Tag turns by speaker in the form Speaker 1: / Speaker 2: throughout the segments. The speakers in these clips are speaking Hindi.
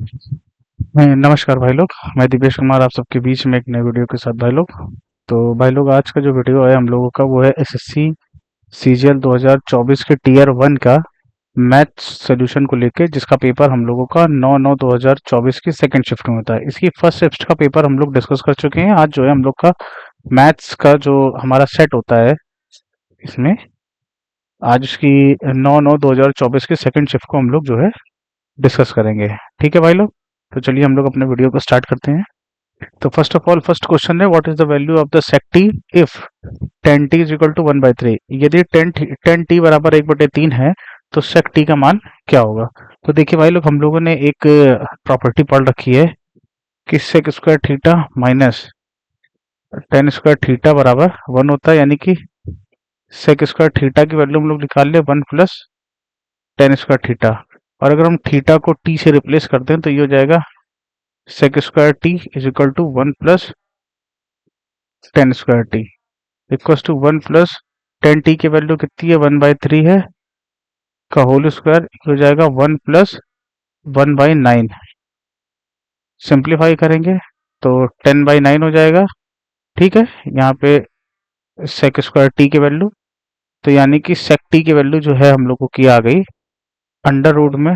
Speaker 1: नमस्कार भाई लोग। मैं दिवेश कुमार आप सबके बीच में एक नए वीडियो के साथ भाई लोग। तो भाई लोग, आज का जो वीडियो है हम लोगों का वो है एसएससी सीजीएल 2024 के टीयर 1 का मैथ्स सॉल्यूशन को लेके, जिसका पेपर हम लोगों का 9/9/2024 की सेकंड शिफ्ट में होता है। इसकी फर्स्ट शिफ्ट का पेपर हम लोग डिस्कस कर चुके हैं। आज जो है हम लोग का मैथ्स का जो हमारा सेट होता है, इसमें आज उसकी 9/9/2024 की सेकंड शिफ्ट को हम लोग जो है डिस्कस करेंगे। ठीक है भाई लोग, तो चलिए हम लोग अपने वीडियो को स्टार्ट करते हैं। तो first of all first question है, what is the value of the sec t if 10t is equal to 1/3। यदि 10t बराबर 1/3 है तो सेक टी का मान क्या होगा। तो देखिए भाई लोग, हम लोगों ने एक प्रॉपर्टी पढ़ रखी है कि sec square theta minus tan square theta बराबर 1 होता है, यानी कि सेक स्क्वायर थीटा की वैल्यू हम लोग निकाल ले 1 प्लस टेन स्क्वायर थीटा। और अगर हम थीटा को टी से रिप्लेस करते हैं तो ये हो जाएगा sec square t is equal to 1 plus tan square t equals to 1 plus 10t की वैल्यू कितनी है, 1/3 है, का होल स्क्वायर हो जाएगा 1 प्लस 1/9। सिंप्लीफाई करेंगे तो 10/9 हो जाएगा। ठीक है, यहाँ पे सेक स्क्वायर टी की वैल्यू, तो यानी कि सेक टी की वैल्यू जो है हम लोगों की आ गई अंडर रूट में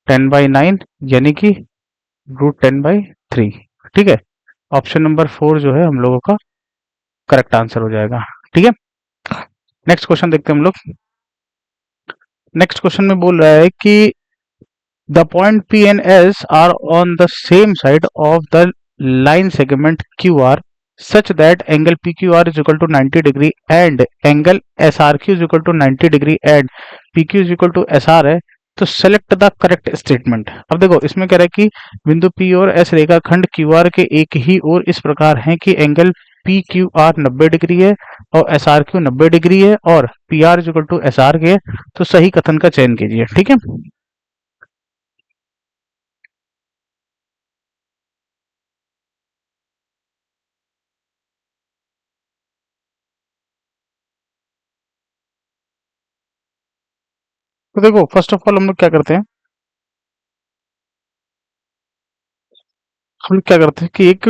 Speaker 1: 10/9, यानी कि √10/3। ठीक है, ऑप्शन नंबर 4 जो है हम लोगों का करेक्ट आंसर हो जाएगा। ठीक है, नेक्स्ट क्वेश्चन देखते हैं हम लोग। नेक्स्ट क्वेश्चन में बोल रहा है कि the point P and S are on the same side of the line segment QR such that angle PQR is equal to 90 degree and angle SRQ is equal to 90 degree and PQ is equal to SR है। तो सेलेक्ट द करेक्ट स्टेटमेंट। अब देखो, इसमें कह रहा है कि बिंदु P और S रेखाखंड QR के एक ही ओर इस प्रकार है कि एंगल PQR 90 डिग्री है और SRQ 90 डिग्री है और PR is equal to SR के है। तो सही कथन का चयन कीजिए। ठीक है, तो देखो फर्स्ट ऑफ ऑल हम लोग क्या करते हैं, हम लोग क्या करते हैं कि एक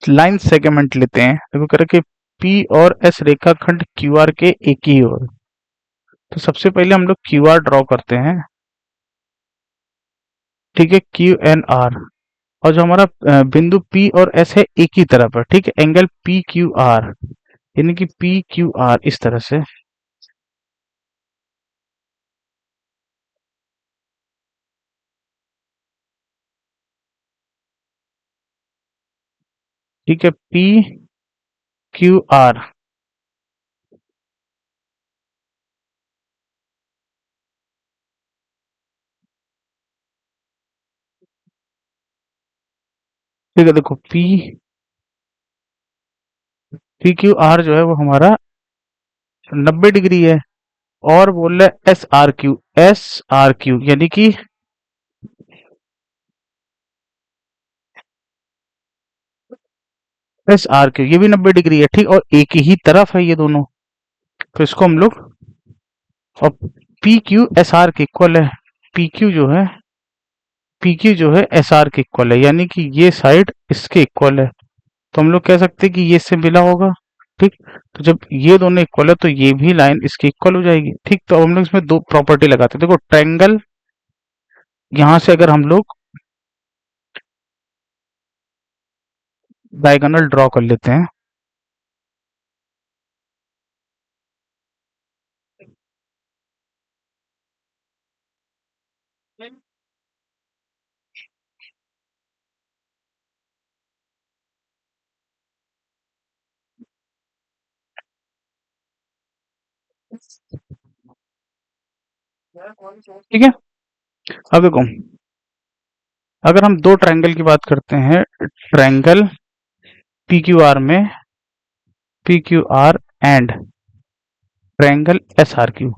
Speaker 1: लाइन सेगमेंट लेते हैं। देखो कह रहे कि पी और एस रेखाखंड क्यू आर के एक ही ओर। तो सबसे पहले हम लोग क्यू आर ड्रॉ करते हैं। ठीक है, क्यू एन आर, और जो हमारा बिंदु पी और एस है एक ही तरफ है। ठीक है, एंगल पी क्यू आर, यानी कि पी क्यू आर इस तरह से। ठीक है, पी क्यू आर, ठीक है, देखो पी क्यू आर जो है वो हमारा 90 डिग्री है। और बोल रहे एस आर क्यू यानी कि एस आर क्यू ये भी 90 डिग्री है। ठीक, और एक ही तरफ है ये दोनों। तो इसको हम लोग, और पी क्यू एस आर के इक्वल है। पी क्यू जो है पी क्यू जो है एस आर के इक्वल है, यानी कि ये साइड इसके इक्वल है। तो हम लोग कह सकते हैं कि ये इससे मिला होगा। ठीक, तो जब ये दोनों इक्वल है तो ये भी लाइन इसके इक्वल हो जाएगी। ठीक, तो अब हम लोग इसमें दो प्रॉपर्टी लगाते हैं। देखो ट्रायंगल, यहां से अगर हम लोग डायगोनल ड्रॉ कर लेते हैं। ठीक है, अब देखो, अगर हम दो ट्रायंगल की बात करते हैं, ट्रायंगल पी क्यू आर में P Q R and triangle S R Q.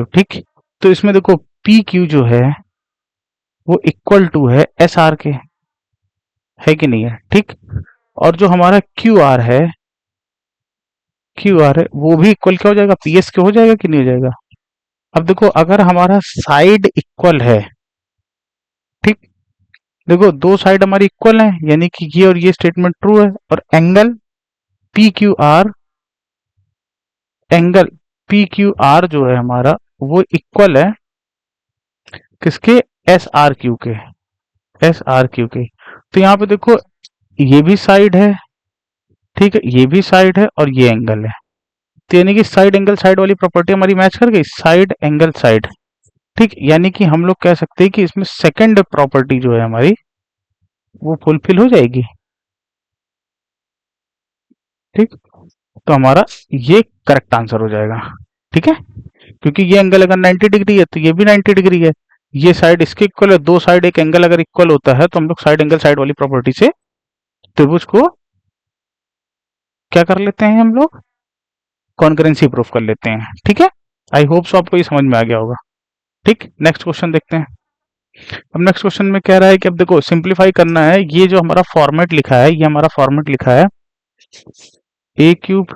Speaker 1: ठीक, तो इसमें देखो पी क्यू जो है वो इक्वल टू है एस आर के, है कि नहीं है। ठीक, और जो हमारा क्यू आर है वो भी इक्वल क्या हो जाएगा, पी एस के हो जाएगा कि नहीं हो जाएगा। अब देखो, अगर हमारा साइड इक्वल है देखो दो साइड हमारी इक्वल है, यानी कि ये और ये स्टेटमेंट ट्रू है, और एंगल पी क्यू आर जो है हमारा वो इक्वल है किसके, एस आर क्यू के, एस आर क्यू के। तो यहाँ पे देखो ये भी साइड है, ठीक है, ये भी साइड है और ये एंगल है, तो यानी कि साइड एंगल साइड वाली प्रॉपर्टी हमारी मैच कर गई, साइड एंगल साइड। ठीक, यानी कि हम लोग कह सकते हैं कि इसमें सेकंड प्रॉपर्टी जो है हमारी वो फुलफिल हो जाएगी। ठीक, तो हमारा ये करेक्ट आंसर हो जाएगा। ठीक है, क्योंकि ये एंगल अगर 90 डिग्री है तो ये भी 90 डिग्री है, ये साइड इसके इक्वल है, दो साइड एक एंगल अगर इक्वल होता है तो हम लोग साइड एंगल साइड वाली प्रॉपर्टी से त्रिभुज को क्या कर लेते हैं, हम लोग कॉन्करेंसी प्रूफ कर लेते हैं। ठीक है, आई होप सो आपको ये समझ में आ गया होगा। ठीक, नेक्स्ट क्वेश्चन देखते हैं। अब नेक्स्ट क्वेश्चन में कह रहा है कि अब देखो सिंप्लीफाई करना है, ये जो हमारा फॉर्मेट लिखा है, ये हमारा फॉर्मेट लिखा है a cube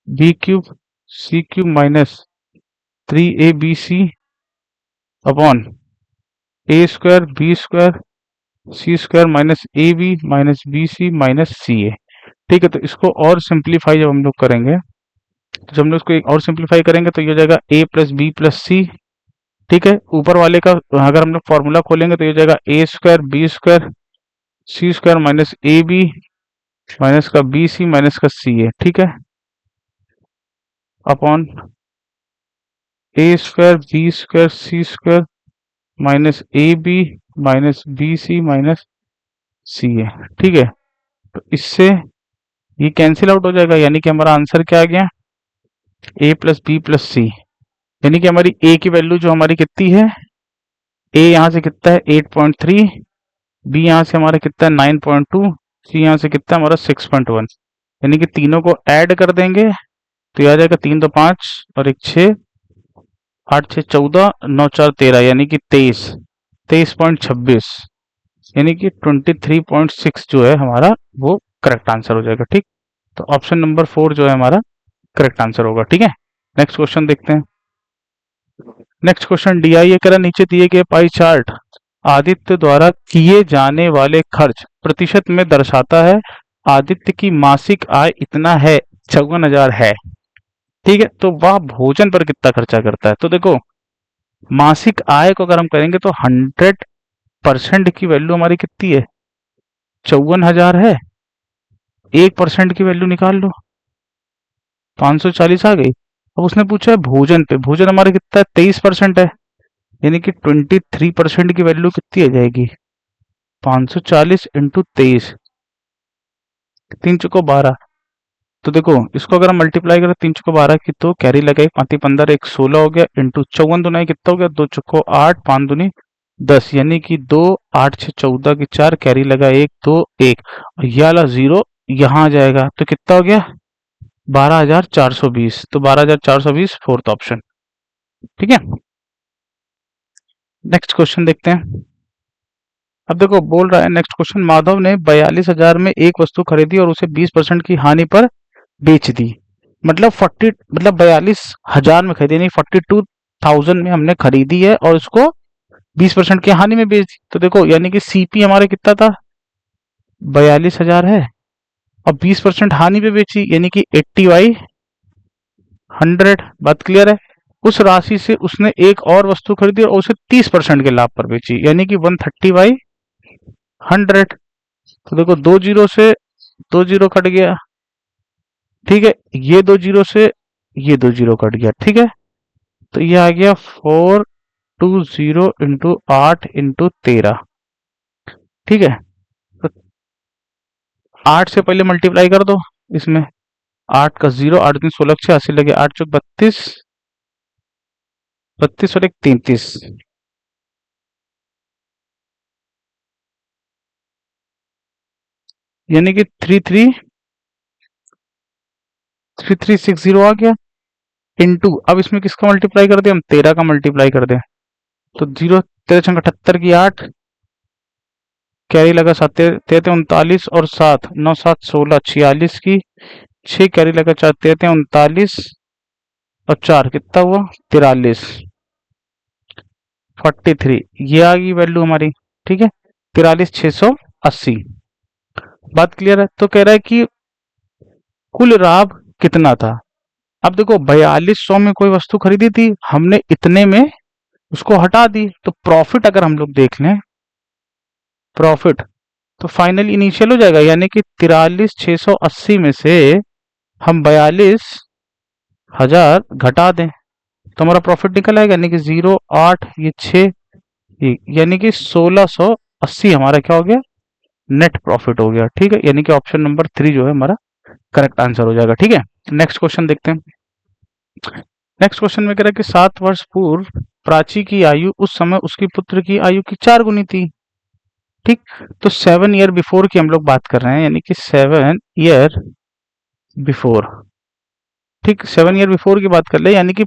Speaker 1: b cube c cube minus 3abc upon a square b square c square minus a b minus b c minus c a. ठीक है, तो इसको और सिंप्लीफाई जब हम लोग करेंगे, तो जब हम लोग इसको एक और सिंप्लीफाई करेंगे तो ये हो जाएगा ए प्लस बी प्लस सी। ठीक है, ऊपर वाले का अगर हम लोग फॉर्मूला खोलेंगे तो ये हो जाएगा a square b square c square minus a b minus का बी सी माइनस का सी ए। ठीक है, upon a square b square c square minus a b minus b c minus c a. ठीक है, तो इससे ये कैंसिल आउट हो जाएगा, यानी कि हमारा आंसर क्या आ गया, ए प्लस बी प्लस सी। यानी कि हमारी ए की वैल्यू जो हमारी कितनी है, ए यहाँ से कितना है 8.3, बी यहाँ से हमारा कितना है 9.2, सी यहाँ से कितना है हमारा 6.1। यानी कि तीनों को ऐड कर देंगे तो ये आ जाएगा 3 2 5 और एक 6, 8 6 14, 9 4 13, यानी कि 23.26, यानी कि 23.6 जो है हमारा वो करेक्ट आंसर हो जाएगा। ठीक, तो ऑप्शन नंबर 4 जो है हमारा करेक्ट आंसर होगा। ठीक है, नेक्स्ट क्वेश्चन देखते हैं। नेक्स्ट क्वेश्चन डी आई ए करा, नीचे दिए गए पाई चार्ट आदित्य द्वारा किए जाने वाले खर्च प्रतिशत में दर्शाता है। आदित्य की मासिक आय इतना है, 54,000 है। ठीक है, तो वह भोजन पर कितना खर्चा करता है। तो देखो मासिक आय को अगर हम करेंगे तो 100% की वैल्यू हमारी कितनी है, 54,000 है। 1% की वैल्यू निकाल लो, 540 आ गई। अब उसने पूछा है भोजन पे, भोजन हमारा कितना है, 23% है, यानी कि 23% की वैल्यू कितनी आ जाएगी, 540 इंटू 23, 3 चौको 12। तो देखो इसको अगर हम मल्टीप्लाई करें 3 चौको 12 की तो कैरी लगाई, 5 15 एक 16 हो गया, इंटू 54 दुनाई कितना हो गया, 2 चौको 8, 5 दूनी 10, यानी कि 2 8 6 14 की 4, कैरी लगा 1 2 1, और ये वाला 0 यहाँ आ जाएगा, तो कितना हो गया 12,420। तो 12,420 फोर्थ ऑप्शन। ठीक है, नेक्स्ट क्वेश्चन देखते हैं। अब देखो बोल रहा है नेक्स्ट क्वेश्चन, माधव ने 42,000 में एक वस्तु खरीदी और उसे 20% की हानि पर बेच दी। मतलब 42,000 में खरीदी, यानी 42,000 में हमने खरीदी है और उसको 20% की हानि में बेच दी। तो देखो यानी कि सीपी हमारे कितना था, 42,000 है, और 20% हानि पे बेची, यानी कि 80/100। बात क्लियर है। उस राशि से उसने एक और वस्तु खरीदी और उसे 30% के लाभ पर बेची, यानी कि 130/100। तो देखो दो जीरो से दो जीरो कट गया। ठीक है, ये दो जीरो से ये दो जीरो कट गया। ठीक है, तो ये आ गया 420 इंटू 8 इंटू 13। ठीक है, तो 8 से पहले मल्टीप्लाई कर दो इसमें, 8 का 0, 8 3 16 6 80 लगे 8 चौक 32, 32 और एक 33, यानी कि 3360 आ गया। इंटू अब इसमें किसका मल्टीप्लाई कर दे हम, 13 का मल्टीप्लाई कर दे, तो 0 13 छंग 78 की 8, कैरी लगा 7 तेरह 39 और 7 9 7 16 46 की 6, कैरी लगा 4 13 39 और 4 कितना हुआ 43, 43, ये आ गई वैल्यू हमारी। ठीक है, 43,680। बात क्लियर है? तो कह रहा है कि कुल लाभ कितना था। अब देखो 4200 में कोई वस्तु खरीदी थी, हमने इतने में उसको हटा दी, तो प्रॉफिट अगर हम लोग देख लें, प्रॉफिट तो फाइनल इनिशियल हो जाएगा, यानी कि 43,680 में से हम 42,000 घटा दें तो हमारा प्रॉफिट निकल आएगा, यानी कि 08 ये 6 यानी कि 1680 हमारा क्या हो गया, नेट प्रॉफिट हो गया। ठीक है, यानी कि ऑप्शन नंबर 3 जो है हमारा करेक्ट आंसर हो जाएगा। ठीक है, नेक्स्ट क्वेश्चन देखते हैं। नेक्स्ट क्वेश्चन में कह रहा है कि 7 वर्ष पूर्व प्राची की आयु उस समय उसकी पुत्र की आयु की 4 गुनी थी। ठीक, तो 7 ईयर बिफोर की हम लोग बात कर रहे हैं, यानी कि 7 ईयर बिफोर। ठीक, 7 ईयर बिफोर की बात कर ले, यानी कि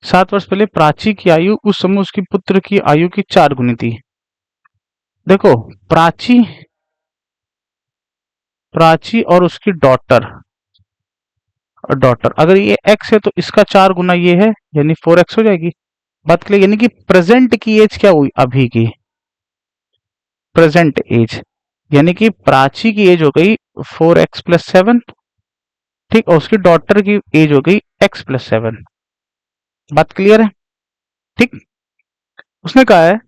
Speaker 1: 7 वर्ष पहले प्राची की आयु उस समय उसकी पुत्र की आयु की 4 गुनी थी। देखो प्राची, प्राची और उसकी डॉटर अगर ये x है तो इसका 4 गुना ये है, यानी 4x हो जाएगी। बात करें, यानी कि प्रेजेंट की एज क्या हुई, अभी की प्रेजेंट एज, यानी कि प्राची की एज हो गई 4x+7। ठीक, और उसकी डॉटर की एज हो गई x+7। बात क्लियर है? ठीक, उसने कहा है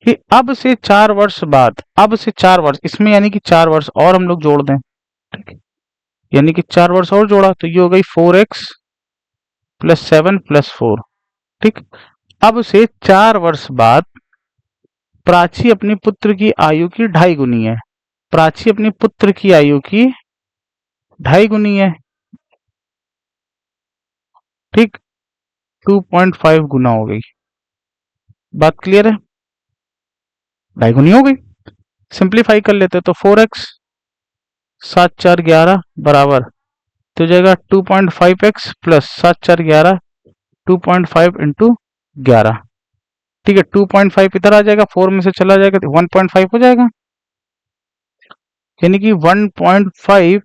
Speaker 1: कि अब से 4 वर्ष बाद, अब से 4 वर्ष इसमें, यानी कि 4 वर्ष और हम लोग जोड़ दें। ठीक, यानी कि 4 वर्ष और जोड़ा तो ये हो गई 4x+7+4। ठीक, अब से 4 वर्ष बाद प्राची अपनी पुत्र की आयु की 2.5 गुनी है। प्राची अपनी पुत्र की आयु की 2.5 गुनी है। ठीक, 2.5 गुना हो गई। बात क्लियर है? 2.5 गुनी हो गई। सिंप्लीफाई कर लेते तो 4x 7 4 11 बराबर तो जाएगा 2.5x प्लस 7 4 11 2.5 इंटू 11। ठीक है, 2.5 इधर आ जाएगा, 4 में से चला जाएगा तो 1.5 हो जाएगा, यानी कि 1.5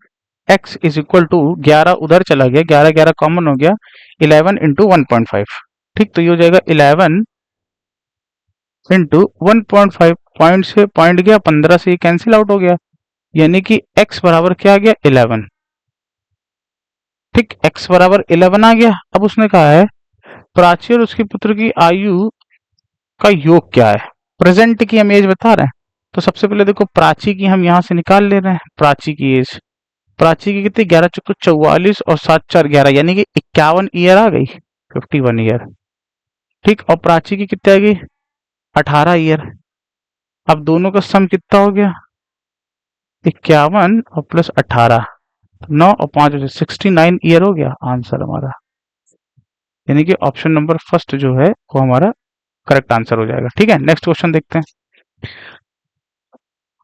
Speaker 1: x इज इक्वल टू 11 उधर चला गया, 11 11 कॉमन हो गया, 11 इंटू 1.5। ठीक, तो ये हो जाएगा 11 इंटू 1.5। पॉइंट से पॉइंट गया, 15 से ये कैंसिल आउट हो गया, यानी कि x बराबर क्या आ गया, 11। ठीक, x बराबर 11 आ गया। अब उसने कहा है प्राची और उसके पुत्र की आयु का योग क्या है। प्रेजेंट की हम एज बता रहे हैं, तो सबसे पहले देखो प्राची की हम यहां से निकाल ले रहे हैं। प्राची की एज, प्राची की कितनी, 11 चौको 44 और 7 4 11, यानी कि 51 ईयर आ गई, 51 ईयर। ठीक, और प्राची की कितनी आ गई, 18 ईयर। अब दोनों का सम कितना हो गया, 51 और प्लस 18, 9 और 5 69 ईयर हो गया आंसर हमारा, यानी कि ऑप्शन नंबर फर्स्ट जो है वो हमारा करेक्ट आंसर हो जाएगा। ठीक है, नेक्स्ट क्वेश्चन देखते हैं।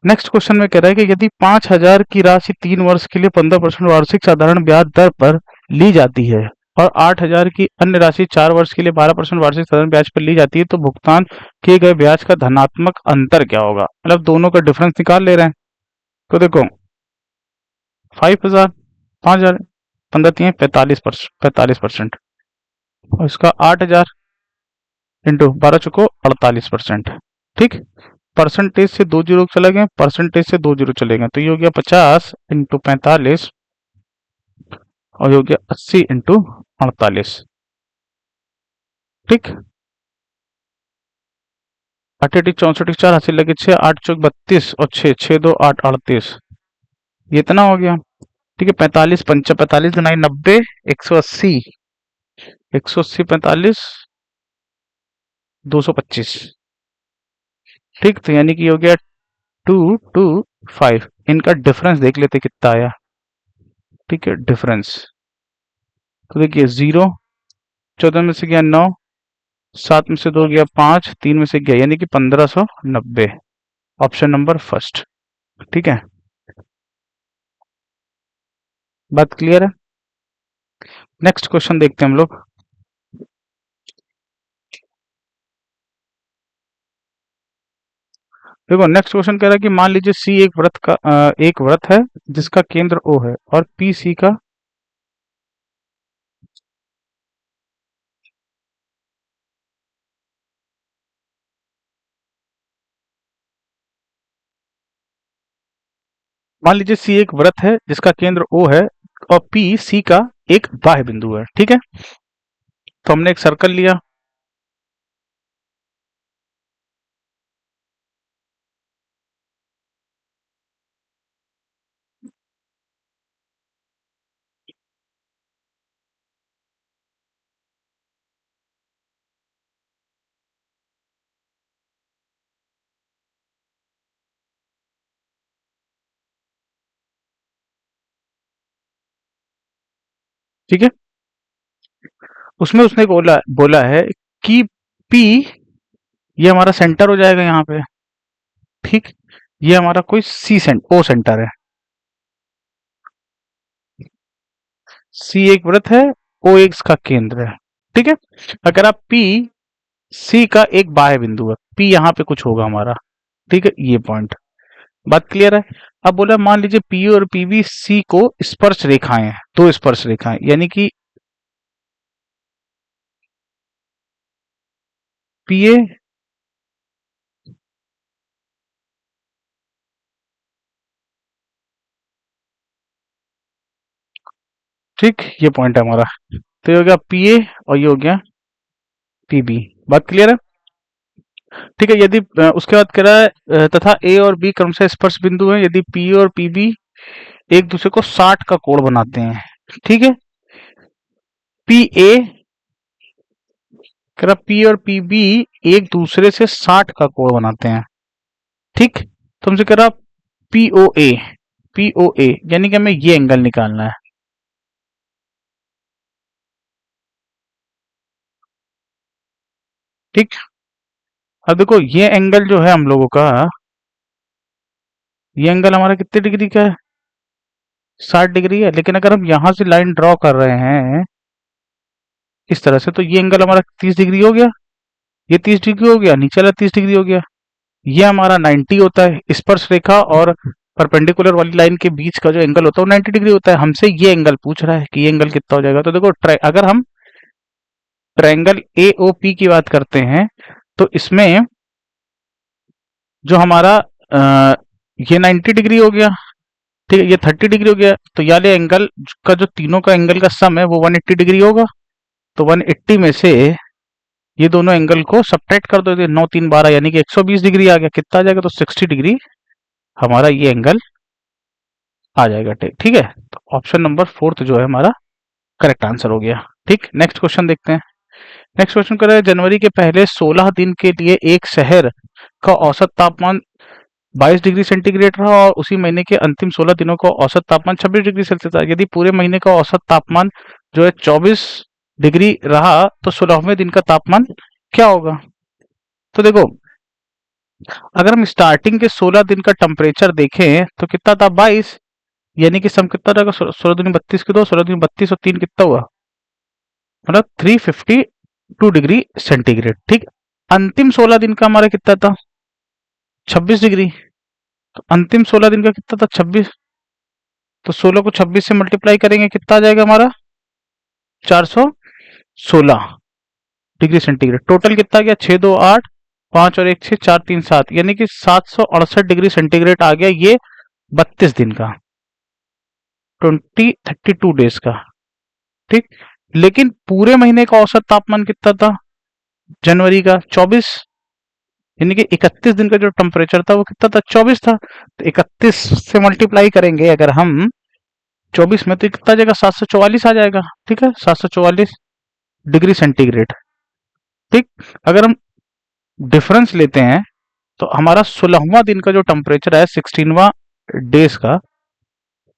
Speaker 1: नेक्स्ट क्वेश्चन में कह रहा है कि यदि 5,000 की राशि 3 वर्ष के लिए 15% वार्षिक साधारण ब्याज दर पर ली जाती है और 8,000 की अन्य राशि 4 वर्ष के लिए 12% वार्षिक साधारण ब्याज पर ली जाती है, तो भुगतान किए गए ब्याज का धनात्मक अंतर क्या होगा। मतलब दोनों का डिफरेंस निकाल ले रहे हैं। तो देखो 5,000, 5,000, 15 3 45%, और इसका 8,000 इंटू 12 चुको 48%। ठीक, परसेंटेज से 2 जीरो चले गए, परसेंटेज से 2 जीरो चले गए, तो ये हो गया 50 इंटू 45 और ये हो गया 80 इंटू 48। ठीक, 8 8 64 4 हासिल लगे 6 8 चौक 32 और 6 6 2 8 38, ये इतना हो गया। ठीक है, 45 पंचा 45 9 90 180 180 45 225। ठीक, तो यानी कि हो गया 225। इनका डिफरेंस देख लेते कितना आया। ठीक है, डिफरेंस तो देखिए 0, 14 में से गया 9, 7 में से 2 गया 5, 3 में से गया, यानी कि 1590, ऑप्शन नंबर फर्स्ट। ठीक है, बात क्लियर है? नेक्स्ट क्वेश्चन देखते हैं हम लोग। देखो नेक्स्ट क्वेश्चन कह रहा है कि मान लीजिए सी एक व्रत है जिसका केंद्र ओ है और पी सी का मान लीजिए सी एक वृत्त है जिसका केंद्र ओ है और पी सी का एक बाह्य बिंदु है, ठीक है। तो हमने एक सर्कल लिया, ठीक है। उसमें उसने बोला बोला है कि पी ये हमारा सेंटर हो जाएगा यहाँ पे, ठीक। ये हमारा कोई ओ सेंटर है, सी एक वृत्त है, ओ एक इसका केंद्र है, ठीक है। अगर आप पी सी का एक बाह्य बिंदु है, पी यहाँ पे कुछ होगा हमारा, ठीक है, ये पॉइंट। बात क्लियर है। अब बोला मान लीजिए पी और पीबी सी को स्पर्श रेखाएं हैं, दो स्पर्श रेखाएं, यानी कि पी ए, ठीक, ये पॉइंट है हमारा। तो ये हो गया पी ए और ये हो गया पीबी। बात क्लियर है। ठीक है, यदि उसके बाद कह रहा है तथा ए और बी क्रमशः स्पर्श बिंदु है यदि पी और पीबी एक दूसरे को 60 का कोण बनाते हैं, ठीक है। पी ए कह रहा पी और पीबी एक दूसरे से 60 का कोण बनाते हैं, ठीक। तो हमसे कह रहा पीओए, पीओए यानी कि हमें ये एंगल निकालना है, ठीक। अब देखो ये एंगल जो है हम लोगों का, ये एंगल हमारा कितने डिग्री का है, 60 डिग्री है। लेकिन अगर हम यहां से लाइन ड्रॉ कर रहे हैं इस तरह से, तो ये एंगल हमारा 30 डिग्री हो गया, ये 30 डिग्री हो गया, नीचे वाला 30 डिग्री हो गया। ये हमारा 90 होता है, स्पर्श रेखा और परपेंडिकुलर वाली लाइन के बीच का जो एंगल होता है वो 90 डिग्री होता है। हमसे ये एंगल पूछ रहा है कि ये एंगल कितना हो जाएगा। तो देखो अगर हम ट्रायंगल ए ओ पी की बात करते हैं तो इसमें जो हमारा ये 90 डिग्री हो गया, ठीक है, ये 30 डिग्री हो गया। तो याले एंगल का जो तीनों का एंगल का सम है वो 180 डिग्री होगा। तो 180 में से ये दोनों एंगल को सब्ट्रैक्ट कर दो, 9 3 12 यानी कि 120 डिग्री आ गया। कितना आ जाएगा, तो 60 डिग्री हमारा ये एंगल आ जाएगा, ठीक है। तो ऑप्शन नंबर फोर्थ जो है हमारा करेक्ट आंसर हो गया, ठीक। नेक्स्ट क्वेश्चन देखते हैं। नेक्स्ट क्वेश्चन कर रहे हैं जनवरी के पहले 16 दिन के लिए एक शहर का औसत तापमान 22 डिग्री सेंटीग्रेड रहा और उसी महीने के अंतिम 16 दिनों का औसत तापमान 26 डिग्री सेल्सियस था। यदि पूरे महीने का औसत तापमान जो है 24 डिग्री रहा तो 16वें दिन का तापमान क्या होगा। तो देखो अगर हम स्टार्टिंग के 16 दिन का टेम्परेचर देखें तो कितना था, 22, यानी कि सम कितना रहेगा, 16 दूनी 32 की 2, 16 दूनी 32 और 3 कितना हुआ, मतलब 352 डिग्री सेंटीग्रेड, ठीक। अंतिम 16 दिन का हमारा कितना था, 26 डिग्री। तो अंतिम 16 दिन का कितना था, 26। तो 16 को 26 से मल्टीप्लाई करेंगे कितना आ जाएगा हमारा, 416 डिग्री सेंटीग्रेड। टोटल कितना गया, 6 2 8, 5 और 1 6, 4 3 7, यानी कि 768 डिग्री सेंटीग्रेड आ गया ये 32 दिन का, 32 डेज का, ठीक। लेकिन पूरे महीने का औसत तापमान कितना था जनवरी का, 24, यानी कि 31 दिन का जो टेम्परेचर था वो कितना था, 24 था। तो 31 से मल्टीप्लाई करेंगे अगर हम 24 में, तो कितना आ जाएगा, 744 आ जाएगा, ठीक है, 744 डिग्री सेंटीग्रेड, ठीक। अगर हम डिफरेंस लेते हैं तो हमारा 16वां दिन का जो टेम्परेचर है, 16वां डेज का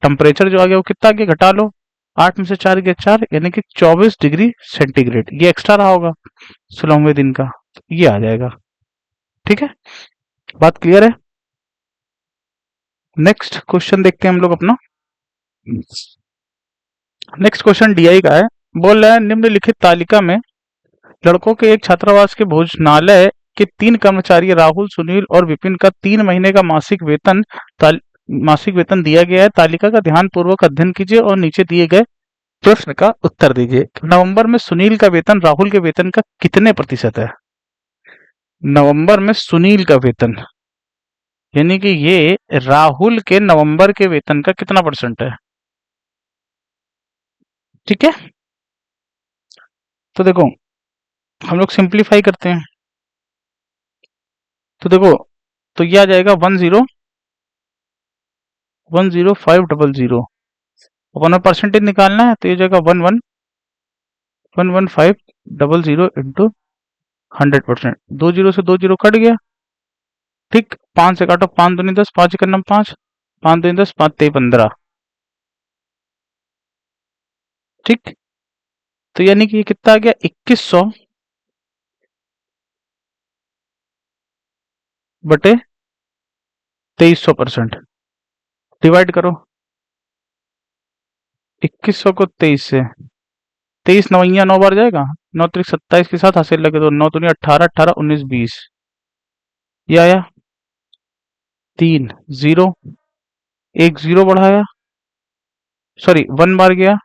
Speaker 1: टेम्परेचर जो आ गया वो कितना आ गया, घटा लो, 8 में से 4 गया 4, यानी कि 24 डिग्री सेंटीग्रेड ये एक्स्ट्रा रहा होगा 16वें दिन का, ये आ जाएगा, ठीक है। बात क्लियर है। नेक्स्ट क्वेश्चन देखते हैं हम लोग अपना। नेक्स्ट क्वेश्चन डीआई का है। बोल रहा है निम्नलिखित तालिका में लड़कों के एक छात्रावास के भोजनालय के 3 कर्मचारी राहुल, सुनील और विपिन का 3 महीने का मासिक वेतन दिया गया है। तालिका का ध्यान पूर्वक अध्ययन कीजिए और नीचे दिए गए प्रश्न का उत्तर दीजिए। नवंबर में सुनील का वेतन राहुल के वेतन का कितने प्रतिशत है। नवंबर में सुनील का वेतन यानी कि ये राहुल के नवंबर के वेतन का कितना परसेंट है। ठीक है, तो देखो हम लोग सिंप्लीफाई करते हैं। तो देखो, तो ये आ जाएगा 1010500। अपन में परसेंटेज निकालना है, तो ये जाएगा 11500 इंटू 100%। 2 जीरो से 2 जीरो कट गया। ठीक, 5 से काटो, 5 दूनी 10, 5 एक 5, 5 दूनी 10, 5 तेई 15। ठीक, तो यानी कि ये कितना आ गया, 2100 बटे 2300%। डिवाइड करो 2100 को 23 से। 23 नवैया 9 बार जाएगा, 9 त्रिक 27 के साथ हासिल लगे तो 9 दूनी 18, 18 19 20। ये आया 3 0, एक जीरो बढ़ाया, सॉरी 1 बार गया,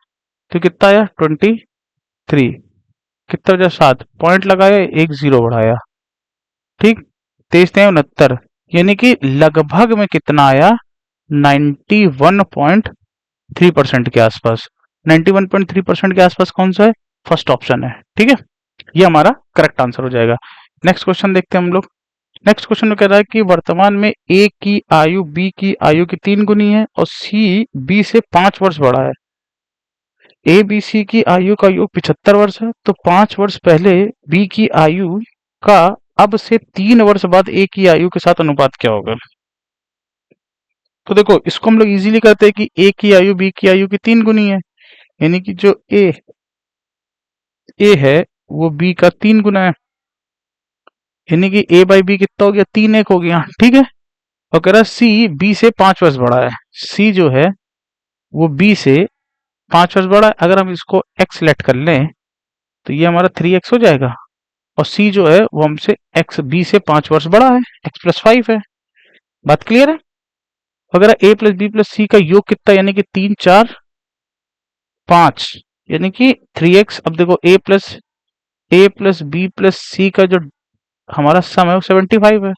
Speaker 1: तो कितना आया 23। कितना बचा 7, पॉइंट लगाया, एक जीरो बढ़ाया। ठीक, 23 ने 69, यानी कि लगभग में कितना आया, 91.3% के आसपास। 91.3% के आसपास कौन सा है, फर्स्ट ऑप्शन है। ठीक है, ये हमारा करेक्ट आंसर हो जाएगा। नेक्स्ट क्वेश्चन देखते हैं हम लोग। नेक्स्ट क्वेश्चन में कह रहा है कि वर्तमान में ए की आयु बी की आयु की 3 गुनी है और सी बी से 5 वर्ष बड़ा है। ए बी सी की आयु का योग 75 वर्ष है, तो 5 वर्ष पहले बी की आयु का अब से 3 वर्ष बाद ए की आयु के साथ अनुपात क्या होगा। तो देखो इसको हम लोग इजीली करते हैं कि ए की आयु बी की आयु की 3 गुनी है, यानी कि जो ए है वो बी का 3 गुना है, यानी कि ए बाई बी कितना हो गया, 3 1 हो गया। ठीक है, और कह रहा सी बी से 5 वर्ष बड़ा है। सी जो है वो बी से 5 वर्ष बड़ा है। अगर हम इसको एक्स लेट कर लें तो ये हमारा 3x हो जाएगा, और सी जो है वो हमसे एक्स बी से 5 वर्ष बड़ा है, x+5 है। बात क्लियर है। अगर ए प्लस बी प्लस सी का योग कितना, यानी कि 3 4 5, यानी कि 3x। अब देखो ए प्लस बी प्लस सी का जो हमारा सम है वो 75 है,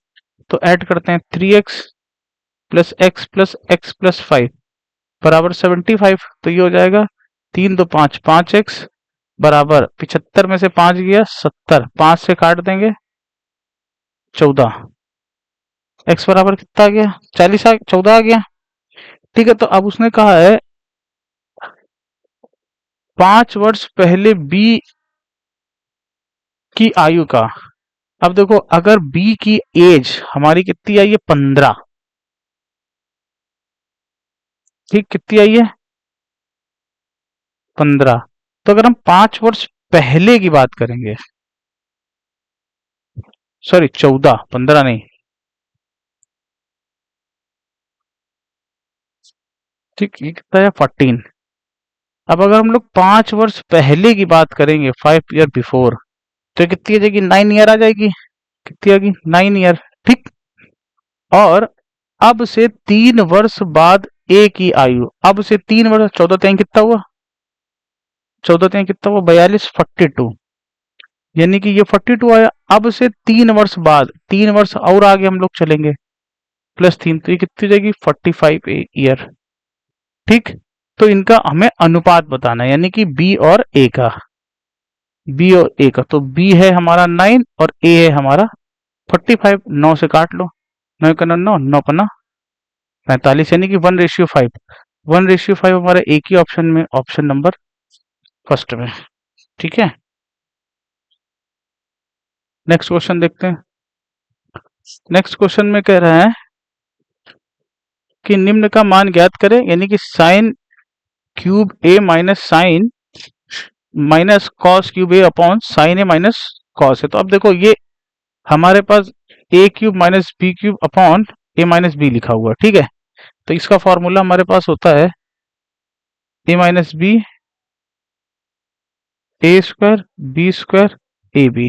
Speaker 1: तो ऐड करते हैं 3x प्लस एक्स प्लस 5 बराबर 75। तो ये हो जाएगा 3 2 5, 5x बराबर 75 में से 5 गया 70, 5 से काट देंगे 14। x बराबर कितना आ गया, 40 14 आ गया। ठीक है, तो अब उसने कहा है 5 वर्ष पहले बी की आयु का। अब देखो अगर बी की एज हमारी कितनी आई है, 15। ठीक, कितनी आई है, 15। तो अगर हम 5 वर्ष पहले की बात करेंगे, सॉरी 14, 15 नहीं। ठीक, ये कितना है 14। अब अगर हम लोग 5 वर्ष पहले की बात करेंगे, 5 ईयर बिफोर, तो कितनी आ जाएगी, 9 ईयर आ जाएगी। कितनी आ गई, 9 ईयर। ठीक, और अब से 3 वर्ष बाद ए की आयु, अब से 3 वर्ष, 14 तीन कितना हुआ, 14 तीन कितना हुआ 42, 42, यानी कि ये 42 आया। अब से 3 वर्ष बाद, 3 वर्ष और आगे हम लोग चलेंगे, +3, तो ये कितनी जाएगी 45 ईयर। ठीक, तो इनका हमें अनुपात बताना है, यानी कि बी और ए का। बी और ए का, तो बी है हमारा 9 और ए है हमारा 45। 9 से काट लो, 9 का 9, 9 पना 45, यानी कि 1:5। 1:5 हमारे एक ही ऑप्शन में, ऑप्शन नंबर फर्स्ट में। ठीक है, नेक्स्ट क्वेश्चन देखते हैं। नेक्स्ट क्वेश्चन में कह रहा है कि निम्न का मान ज्ञात करें, यानी कि sine cube a minus cos cube a upon sine a minus cos है। तो अब देखो ये हमारे पास a cube minus b cube upon a minus b लिखा हुआ है। ठीक है, तो इसका फॉर्मूला हमारे पास होता है a minus b a square b square a b,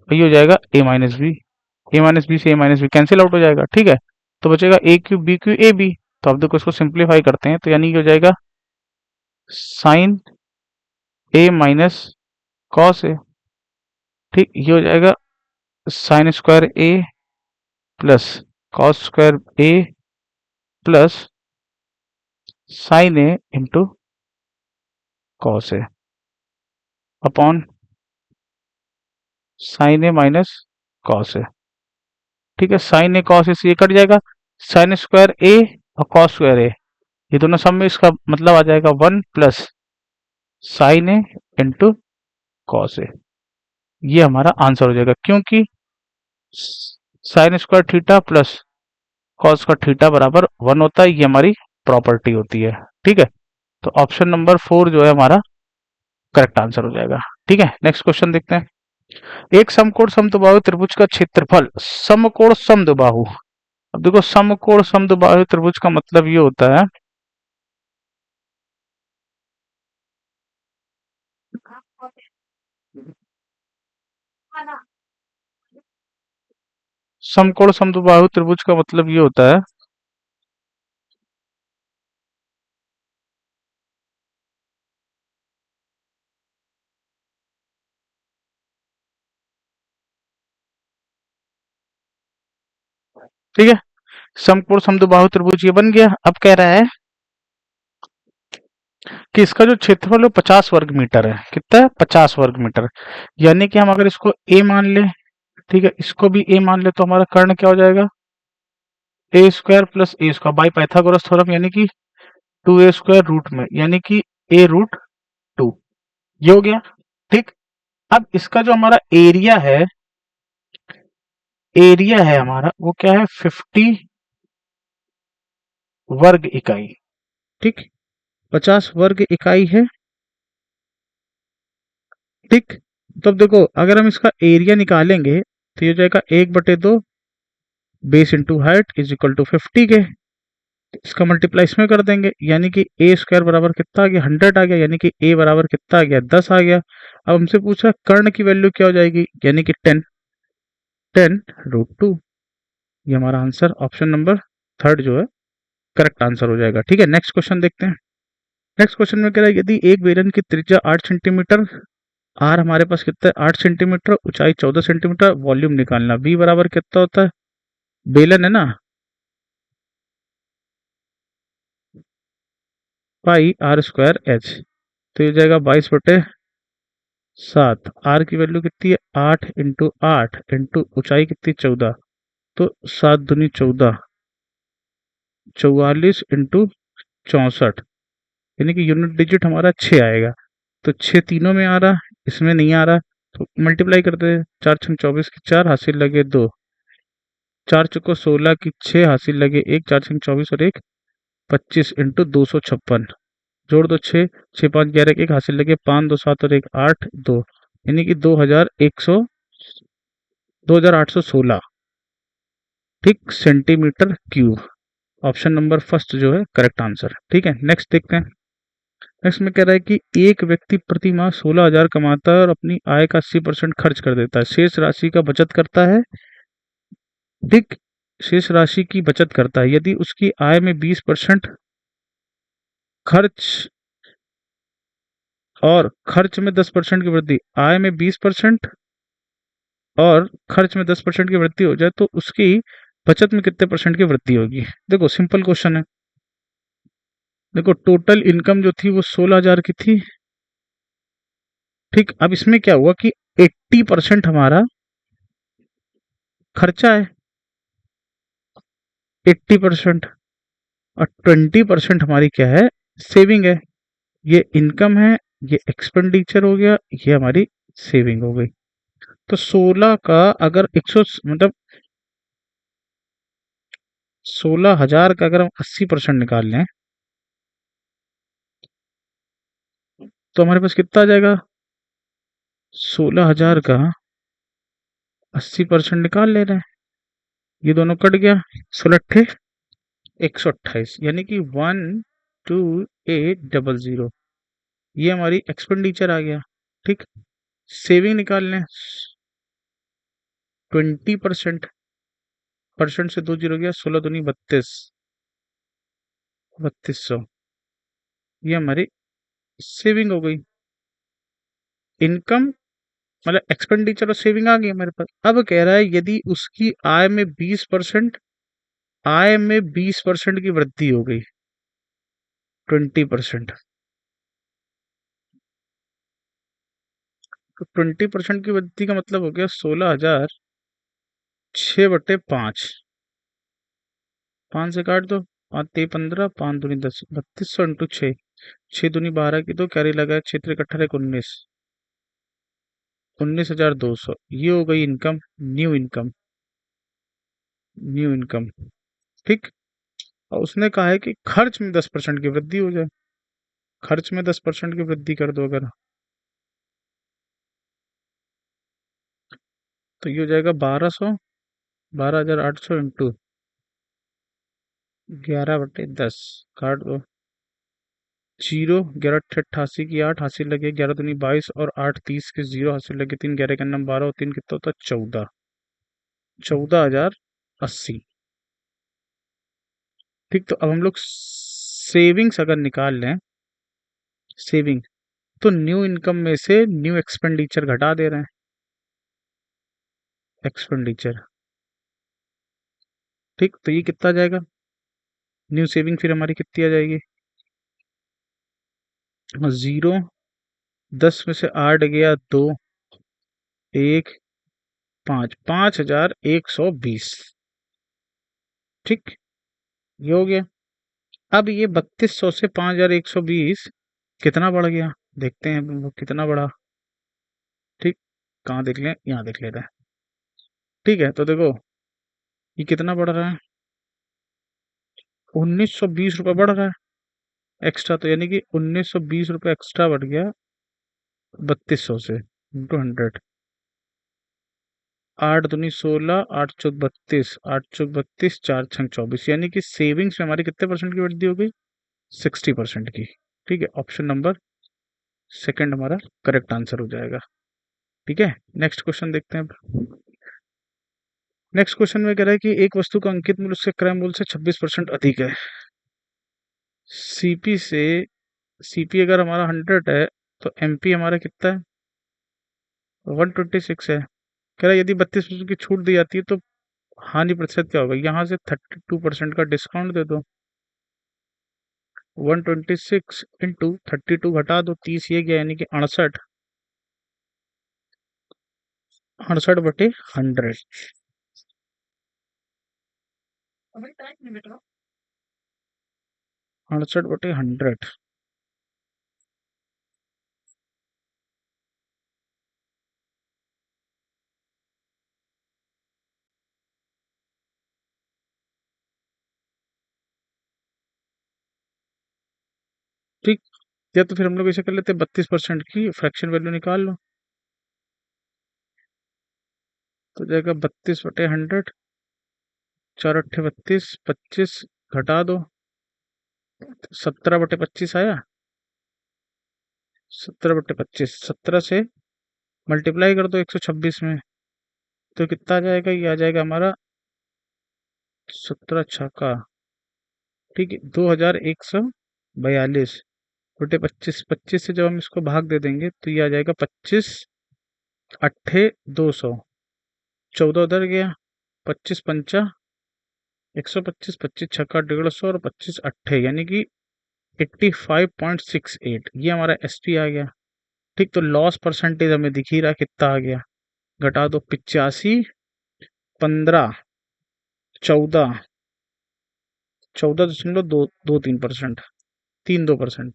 Speaker 1: ये हो जाएगा ए माइनस बी से a minus b cancel out हो जाएगा। ठीक है, तो बचेगा a cube b cube a b. तो अब देखो इसको सिंप्लीफाई करते हैं, तो यानी कि हो जाएगा sign a minus cos A. ठीक, ये हो जाएगा sine square A plus cos square A plus sign A into cos A upon sine a minus cos A. ठीक है, साइन ए कॉस ए से ये कट जाएगा, साइन स्क्वायर ए और कॉस स्क्वायर ए, ये दोनों सम में इसका मतलब आ जाएगा 1 plus sign A into cos A. ये हमारा आंसर हो जाएगा, क्योंकि sine square theta plus cos का थीटा बराबर 1 होता है, ये हमारी प्रॉपर्टी होती है। ठीक है, तो ऑप्शन नंबर 4 जो है हमारा करेक्ट आंसर हो जाएगा। ठीक है, नेक्स्ट क्वेश्चन देखते हैं। एक समकोण समद्विबाहु त्रिभुज का क्षेत्रफल समकोण समद्विबाहु। अब देखो, समकोण समद्विबाहु त्रिभुज का मतलब ये होता है समकोण समद्विबाहु त्रिभुज का मतलब ये होता है ठीक है, समकोण समद्विबाहु त्रिभुज ये बन गया। अब कह रहा है कि इसका जो क्षेत्रफल है 50 वर्ग मीटर है। कितना है? 50 वर्ग मीटर। यानी कि हम अगर इसको ए मान ले, ठीक है, इसको भी ए मान ले, तो हमारा कर्ण क्या हो जाएगा? A square plus a square by Pythagoras theorem, यानी कि 2a² रूट में, यानी कि a√2। ये हो गया। ठीक, अब इसका जो हमारा एरिया है हमारा, वो क्या है? 50 वर्ग इकाई। ठीक, 50 वर्ग इकाई है। ठीक, तो अब देखो, अगर हम इसका एरिया निकालेंगे तो ये हो जाएगा 1/2 base into height is equal to 50 के। इसका मल्टीप्लाई इसमें कर देंगे, यानी कि ए स्क्वायर बराबर कितना आ गया? 100 आ गया, यानी कि ए बराबर कितना आ गया? 10 आ गया। अब हमसे पूछा कर्ण की वैल्यू क्या हो जाएगी, यानी कि 10√2। ये हमारा आंसर ऑप्शन नंबर थर्ड जो है करेक्ट आंसर हो जाएगा। ठीक है, नेक्स्ट क्वेश्चन देखते हैं। नेक्स्ट क्वेश्चन में कह रहा है यदि एक बेलन की त्रिज्या 8 सेंटीमीटर, आर हमारे पास कितना है? 8 सेंटीमीटर, ऊंचाई 14 सेंटीमीटर, वॉल्यूम निकालना, बी बराबर कितना होता है? बेलन है ना, पाई आर स्क्वायर एच। तो ये जाएगा 22/7। आर की वैल्यू कितनी है? 8 × 8 इंटू ऊंचाई कितनी? 14। तो 7×2 = 14, 44 × 64, यानी कि यूनिट डिजिट हमारा 6 आएगा। तो 6 तीनों में आ रहा, इसमें नहीं आ रहा, तो मल्टीप्लाई करते हैं। 4×6 = 24 की 4 हासिल लगे 2, 4×4 = 16 की 6 हासिल लगे 1, 4×6 = 24 और 1 25 × 256। जोड़ दो 6, 6×5 = 11, 1 हासिल लगे 5, 2 7 और 1 8 2, यानी कि 2816। ठीक, centimetre cube. Option number first जो है करेक्ट आंसर। ठीक है, नेक्स्ट देखते हैं। नेक्स्ट में कह रहा है कि एक व्यक्ति प्रति माह 16,000 कमाता है और अपनी आय का 80% खर्च कर देता है, शेष राशि का बचत करता है। ठीक, शेष राशि की बचत करता है। यदि उसकी आय में 20% खर्च और खर्च में 10% की वृद्धि, आय में 20% और खर्च में 10% की वृद्धि हो जाए तो उसकी बचत में कितने परसेंट की वृद्धि होगी? देखो, सिंपल क्वेश्चन है। देखो, टोटल इनकम जो थी वो 16,000 की थी। ठीक, अब इसमें क्या हुआ कि 80% हमारा खर्चा है, 80%, और 20% हमारी क्या है? सेविंग है। ये इनकम है, ये एक्सपेंडिचर हो गया, ये हमारी सेविंग हो गई। तो 16 का अगर 100 मतलब 16,000 का अगर हम 80% निकाल लें तो हमारे पास कितना आ जाएगा? 16,000 का 80% निकाल ले रहे हैं, ये दोनों कट गया, 16 128, यानी कि 12800। ये हमारी एक्सपेंडिचर आ गया। ठीक, सेविंग निकाल लें, 20%, परसेंट से 2 जीरो गया, 16 दूनी 32, 3200। ये हमारी सेविंग हो गई। इनकम मतलब एक्सपेंडिचर और सेविंग आ गई हमारे पास। अब कह रहा है यदि उसकी आय में 20% आय में 20% की वृद्धि हो गई, 20%। तो 20% की वृद्धि का मतलब हो गया 16,006/5। 5 से काट दो, 5 × 3 = 15, 5 × 2 = 10, 3200 इंटू 6, 6 दूनी 12 की, तो कैरी लगा है, 6 × 3 = 18, 19, 19,200। ये हो गई income, new income, new income. ठीक। और उसने कहा है कि खर्च में 10% की वृद्धि हो जाए, खर्च में 10% की वृद्धि कर दो अगर, तो ये हो जाएगा 1200, 12,800 इंटू 11/10, काट दो, 0, 11 × 8 = 88 की 8 हासिल लगे, 11 दूनी 22 और 8 30 के 0 हासिल लगे, 3 11 का नंबर 12 और 3 कितना होता है 14, 14,080। ठीक। तो अब हम लोग सेविंग्स अगर निकाल लें, सेविंग, तो न्यू इनकम में से न्यू एक्सपेंडिचर घटा दे रहे हैं, एक्सपेंडिचर। ठीक। तो ये कितना आ जाएगा, न्यू सेविंग फिर हमारी कितनी आ जाएगी, 0, 10 में से 8 गया 2, 1, 5, 5,120। ठीक। ये हो गया। अब ये 3200 से 5,120 कितना बढ़ गया, देखते हैं वो कितना बढ़ा। ठीक। कहाँ देख लें, यहाँ देख लेते हैं। ठीक है, तो देखो ये कितना बढ़ रहा है, 1920 रुपये बढ़ रहा है एक्स्ट्रा, तो यानी कि 1920 रुपये एक्स्ट्रा बढ़ गया 3200 से, इंटू 100, 8 दूनी 16, 8 चौक 32, 8 चौक 32, 4 छंग 24, यानी कि सेविंग्स में हमारी कितने परसेंट की वृद्धि हो गई, 60% की। ठीक है, ऑप्शन नंबर सेकंड हमारा करेक्ट आंसर हो जाएगा। ठीक है, नेक्स्ट क्वेश्चन देखते हैं अब। नेक्स्ट क्वेश्चन में कह रहा है कि एक वस्तु का अंकित मूल्य उसके क्रय मूल्य से 26% अधिक है। सीपी से, सीपी अगर हमारा 100 है, तो एमपी हमारा कितना है, 126 है। कह रहा है यदि 32% की छूट दी जाती है तो हानि प्रतिशत क्या होगा, यहाँ से 32% का डिस्काउंट दे दो, 126 इंटू 32 घटा दो, 30 ये गया, यानी कि 68, 68/100, 68/100। ठीक। या तो फिर हम लोग ऐसे कर लेते हैं, 32% की फ्रैक्शन वैल्यू निकाल लो, तो जाएगा 32/100, 4 × 8 = 32, 25 घटा दो, 17/25 आया, 17/25, 17 से मल्टीप्लाई कर दो 126 में, तो कितना आ जाएगा, ये आ जाएगा हमारा 17 छक्का, ठीक है, 2,142 25 से जब हम इसको भाग दे देंगे तो ये आ जाएगा 25 अट्ठे 200, 14 उधर गया, 25 × 5 = 125, 25 छक्का 150 और 25 अट्ठे यानी कि 85.68, ये हमारा एसपी आ गया। ठीक। तो लॉस परसेंटेज हमें दिख ही रहा कितना आ गया, घटा दो, 85, 15, 14, 14.223%, 32%।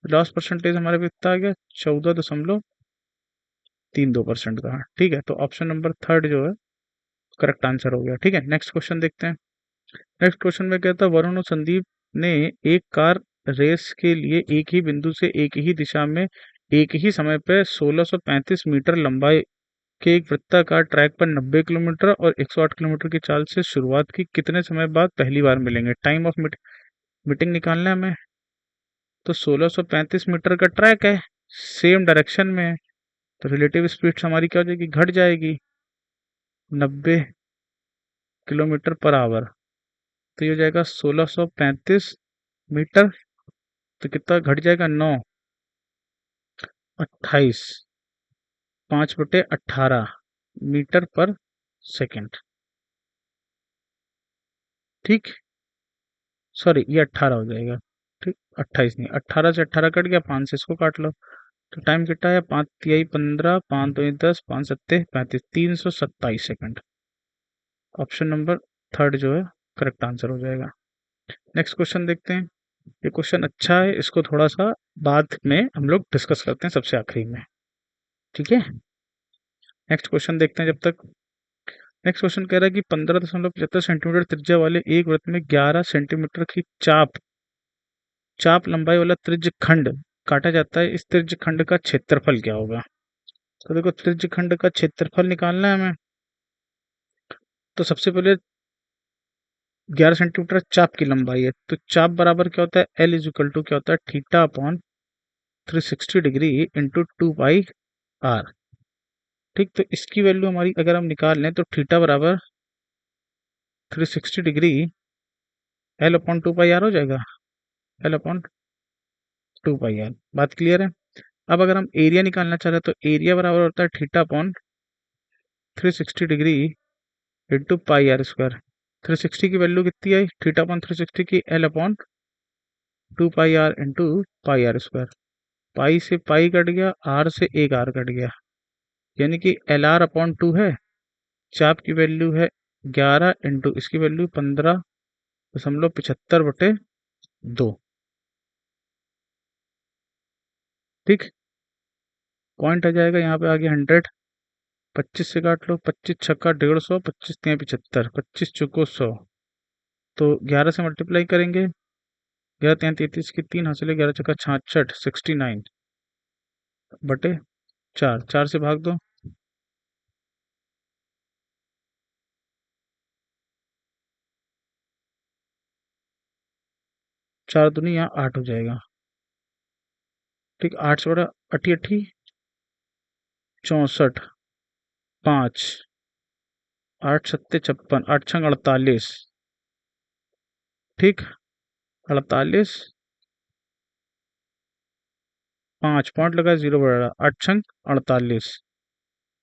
Speaker 1: लॉस परसेंटेज हमारे पे कितना आ गया, 14.32% का। ठीक है, तो ऑप्शन नंबर थर्ड जो है करेक्ट आंसर हो गया। ठीक है, नेक्स्ट क्वेश्चन देखते हैं। नेक्स्ट क्वेश्चन में कहता है वरुण और संदीप ने एक कार रेस के लिए एक ही बिंदु से एक ही दिशा में एक ही समय पर 1635 मीटर लंबाई के एक वृत्ताकार ट्रैक पर 90 किलोमीटर और 108 किलोमीटर की चाल से शुरुआत की, कितने समय बाद पहली बार मिलेंगे, टाइम ऑफ मीटिंग निकालना है हमें। तो 1635 मीटर का ट्रैक है, सेम डायरेक्शन में है, तो रिलेटिव स्पीड हमारी क्या हो जाएगी, घट जाएगी, 90 किलोमीटर पर आवर, तो ये हो जाएगा 1635 मीटर, तो कितना घट जाएगा, 9, 28, 5/18 मीटर पर सेकेंड। ठीक, सॉरी ये 18 हो जाएगा। ठीक, 28 नहीं, 18 से 18 कट गया, 5 से इसको काट लो। तो टाइम कितना है, 5 तिहाई 15, 5 दूनी 10, 5 सत्ते 35, 327 सेकंड। ऑप्शन नंबर थर्ड जो है करेक्ट आंसर हो जाएगा। नेक्स्ट क्वेश्चन देखते हैं। ये क्वेश्चन अच्छा है, इसको थोड़ा सा बाद में हम लोग डिस्कस करते हैं सबसे आखिरी में। ठीक है, नेक्स्ट क्वेश्चन देखते हैं जब तक। नेक्स्ट क्वेश्चन कह रहा है कि 15.75 सेंटीमीटर त्रिज्या वाले एक वृत्त में 11 सेंटीमीटर की चाप चाप लंबाई वाला त्रिज्य खंड काटा जाता है। इस त्रिज्य खंड का क्षेत्रफल क्या होगा? तो देखो, त्रिज्य खंड का क्षेत्रफल निकालना है हमें। तो सबसे पहले 11 सेंटीमीटर चाप की लंबाई है, तो चाप बराबर क्या होता है, एल इज इक्वल टू क्या होता है, theta upon 360 degree into 2 pi r. ठीक, तो इसकी वैल्यू हमारी अगर हम निकाल लें तो थीटा बराबर 360 degree l upon 2 pi r हो जाएगा। एल अपॉन 2 पाई आर, बात क्लियर है। अब अगर हम एरिया निकालना चाह रहे हैं तो एरिया बराबर होता है theta upon 360 degree into pi r square. 360 की वैल्यू कितनी आई, थीटा अपॉन 360 की l upon 2 pi r into pi r square. Pi से पाई कट गया, आर से एक आर कट गया, यानी कि एल आर अपॉन 2 है। चाप की वैल्यू है 11 इंटू इसकी वैल्यू 15.75/2। ठीक, पॉइंट आ जाएगा यहाँ पे आगे 100। 25 से काट लो, 25 छक्का 150, 25 तिया 75, 25 चुको 100। तो 11 से मल्टीप्लाई करेंगे, 11 तिया 33 की 3 हासिल है, 11 चक्का 66, 69/4, 4 से भाग दो, 4 दूनी यहाँ 8 हो जाएगा। ठीक, 8 से बड़ा अठी अठी 64, 5, 8 सत्ते 56, 8 छंग 48। ठीक, 48, 5 पॉइंट लगा, 0 बढ़ा, 8 छंग 48।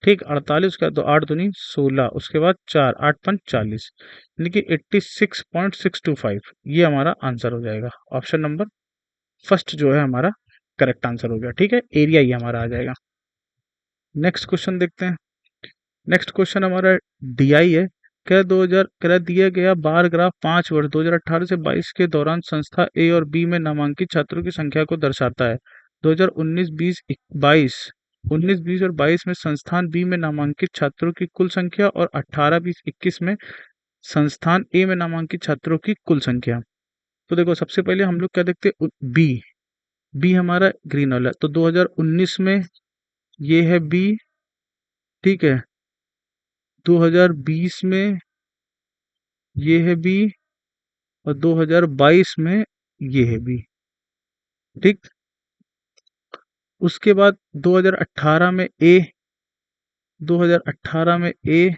Speaker 1: ठीक, 48 का तो 8 दूनी 16, उसके बाद 4, 8 पंच 40, यानी कि 86.625, ये हमारा आंसर हो जाएगा। ऑप्शन नंबर फर्स्ट जो है हमारा करेक्ट आंसर हो गया। ठीक है, एरिया ही हमारा आ जाएगा। नेक्स्ट क्वेश्चन देखते हैं। नेक्स्ट क्वेश्चन हमारा डीआई है। क्या 2000 कह दिया गया बार ग्राफ 5 वर्ष 2018 से 22 के दौरान संस्था ए और बी में नामांकित छात्रों की संख्या को दर्शाता है। 2019 20 22 19 20 और 22 में संस्थान बी में नामांकित छात्रों की कुल संख्या और 18 20 21 में संस्थान ए में नामांकित छात्रों की कुल संख्या। तो देखो, सबसे पहले हम लोग क्या देखते हैं, बी। बी हमारा ग्रीन वाला, तो 2019 में ये है बी। ठीक है, 2020 में ये है बी, और 2022 में ये है बी। ठीक, उसके बाद 2018 में ए, 2018 में ए,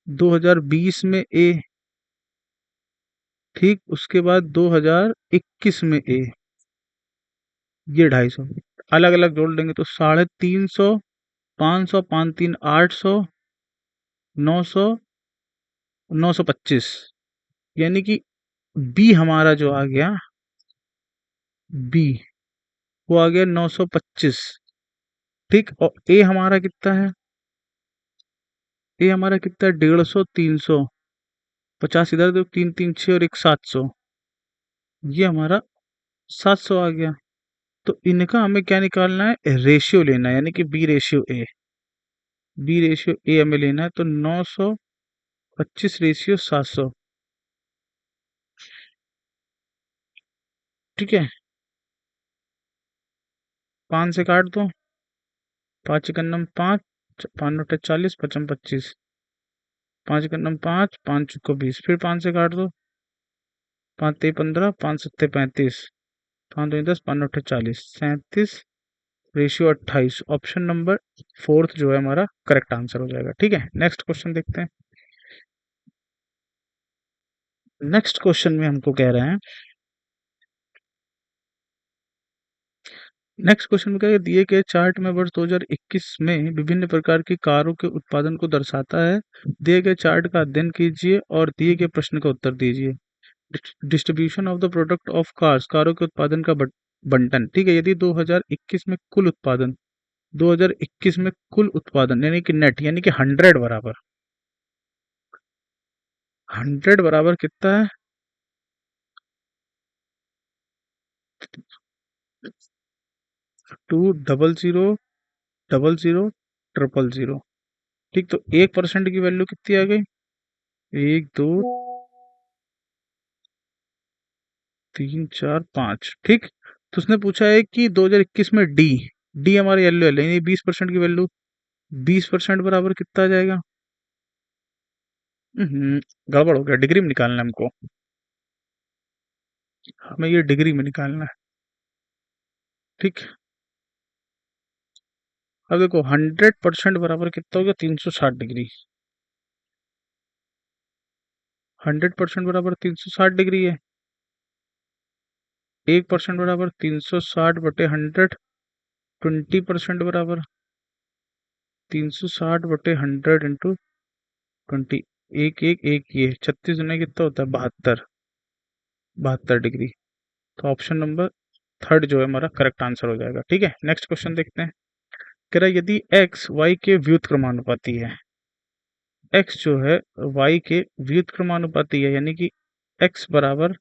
Speaker 1: 2020 में ए। ठीक, उसके बाद 2021 में ए, ये 250। अलग अलग जोड़ लेंगे तो 350, 500, 5 3 800, 900, 925, यानी कि बी हमारा जो आ गया, बी वो आ गया 925। ठीक, और ए हमारा कितना है, ए हमारा कितना है 150, 300, 50 इधर दो, 3 3 6 और एक 700, ये हमारा 700 आ गया। तो इनका हमें क्या निकालना है, रेशियो लेना है, यानी कि B ratio A. B ratio A हमें लेना है, तो 925/700। ठीक है, 5 से काट दो, 5 एकन्नम 5, 5 नोटे 40, 55 25, 5 एकन्नम 5, 5 चुको 20, फिर 5 से काट दो, 5 ते 15, 5 सत्ते 35, 5 दूनी 10, 5 नोटे 40, 37, रेशियो 28। ऑप्शन नंबर फोर्थ जो है हमारा करेक्ट आंसर हो जाएगा। ठीक है, नेक्स्ट क्वेश्चन देखते हैं। नेक्स्ट क्वेश्चन में हमको कह रहे हैं नेक्स्ट क्वेश्चन में क्या है, दिए गए चार्ट में वर्ष 2021 में विभिन्न प्रकार की कारों के उत्पादन को दर्शाता है। दिए गए चार्ट का अध्ययन कीजिए और दिए गए प्रश्न का उत्तर दीजिए। Distribution of the product of cars, कारों के उत्पादन का बंटन। ठीक है, यदि 2021 में कुल उत्पादन, 2021 में कुल उत्पादन यानी कि नेट यानी कि 100 बराबर, 100 बराबर कितना है, 200000000। ठीक, तो 1% की वैल्यू कितनी आ गई, 1 2 3 4 5। ठीक, तो उसने पूछा है कि 2021 में डी, डी हमारे येलो है यानी 20% की वैल्यू, 20% बराबर कितना आ जाएगा। गड़बड़ हो गया, डिग्री में निकालना है हमको, हमें ये डिग्री में निकालना है। ठीक, अब देखो 100% बराबर कितना हो गया, 360 डिग्री। 100% बराबर 360 डिग्री है। 1% बराबर 360/100। 20% बराबर 360/100 इंटू 20। एक एक एक, ये 36 कितना होता है, 72, 72 डिग्री। तो ऑप्शन नंबर थर्ड जो है हमारा करेक्ट आंसर हो जाएगा। ठीक है, नेक्स्ट क्वेश्चन देखते हैं। कह रहा है यदि एक्स वाई के व्युत्क्रमानुपाती है, एक्स जो है वाई के व्युत्क्रमानुपाती है यानी कि एक्स बराबर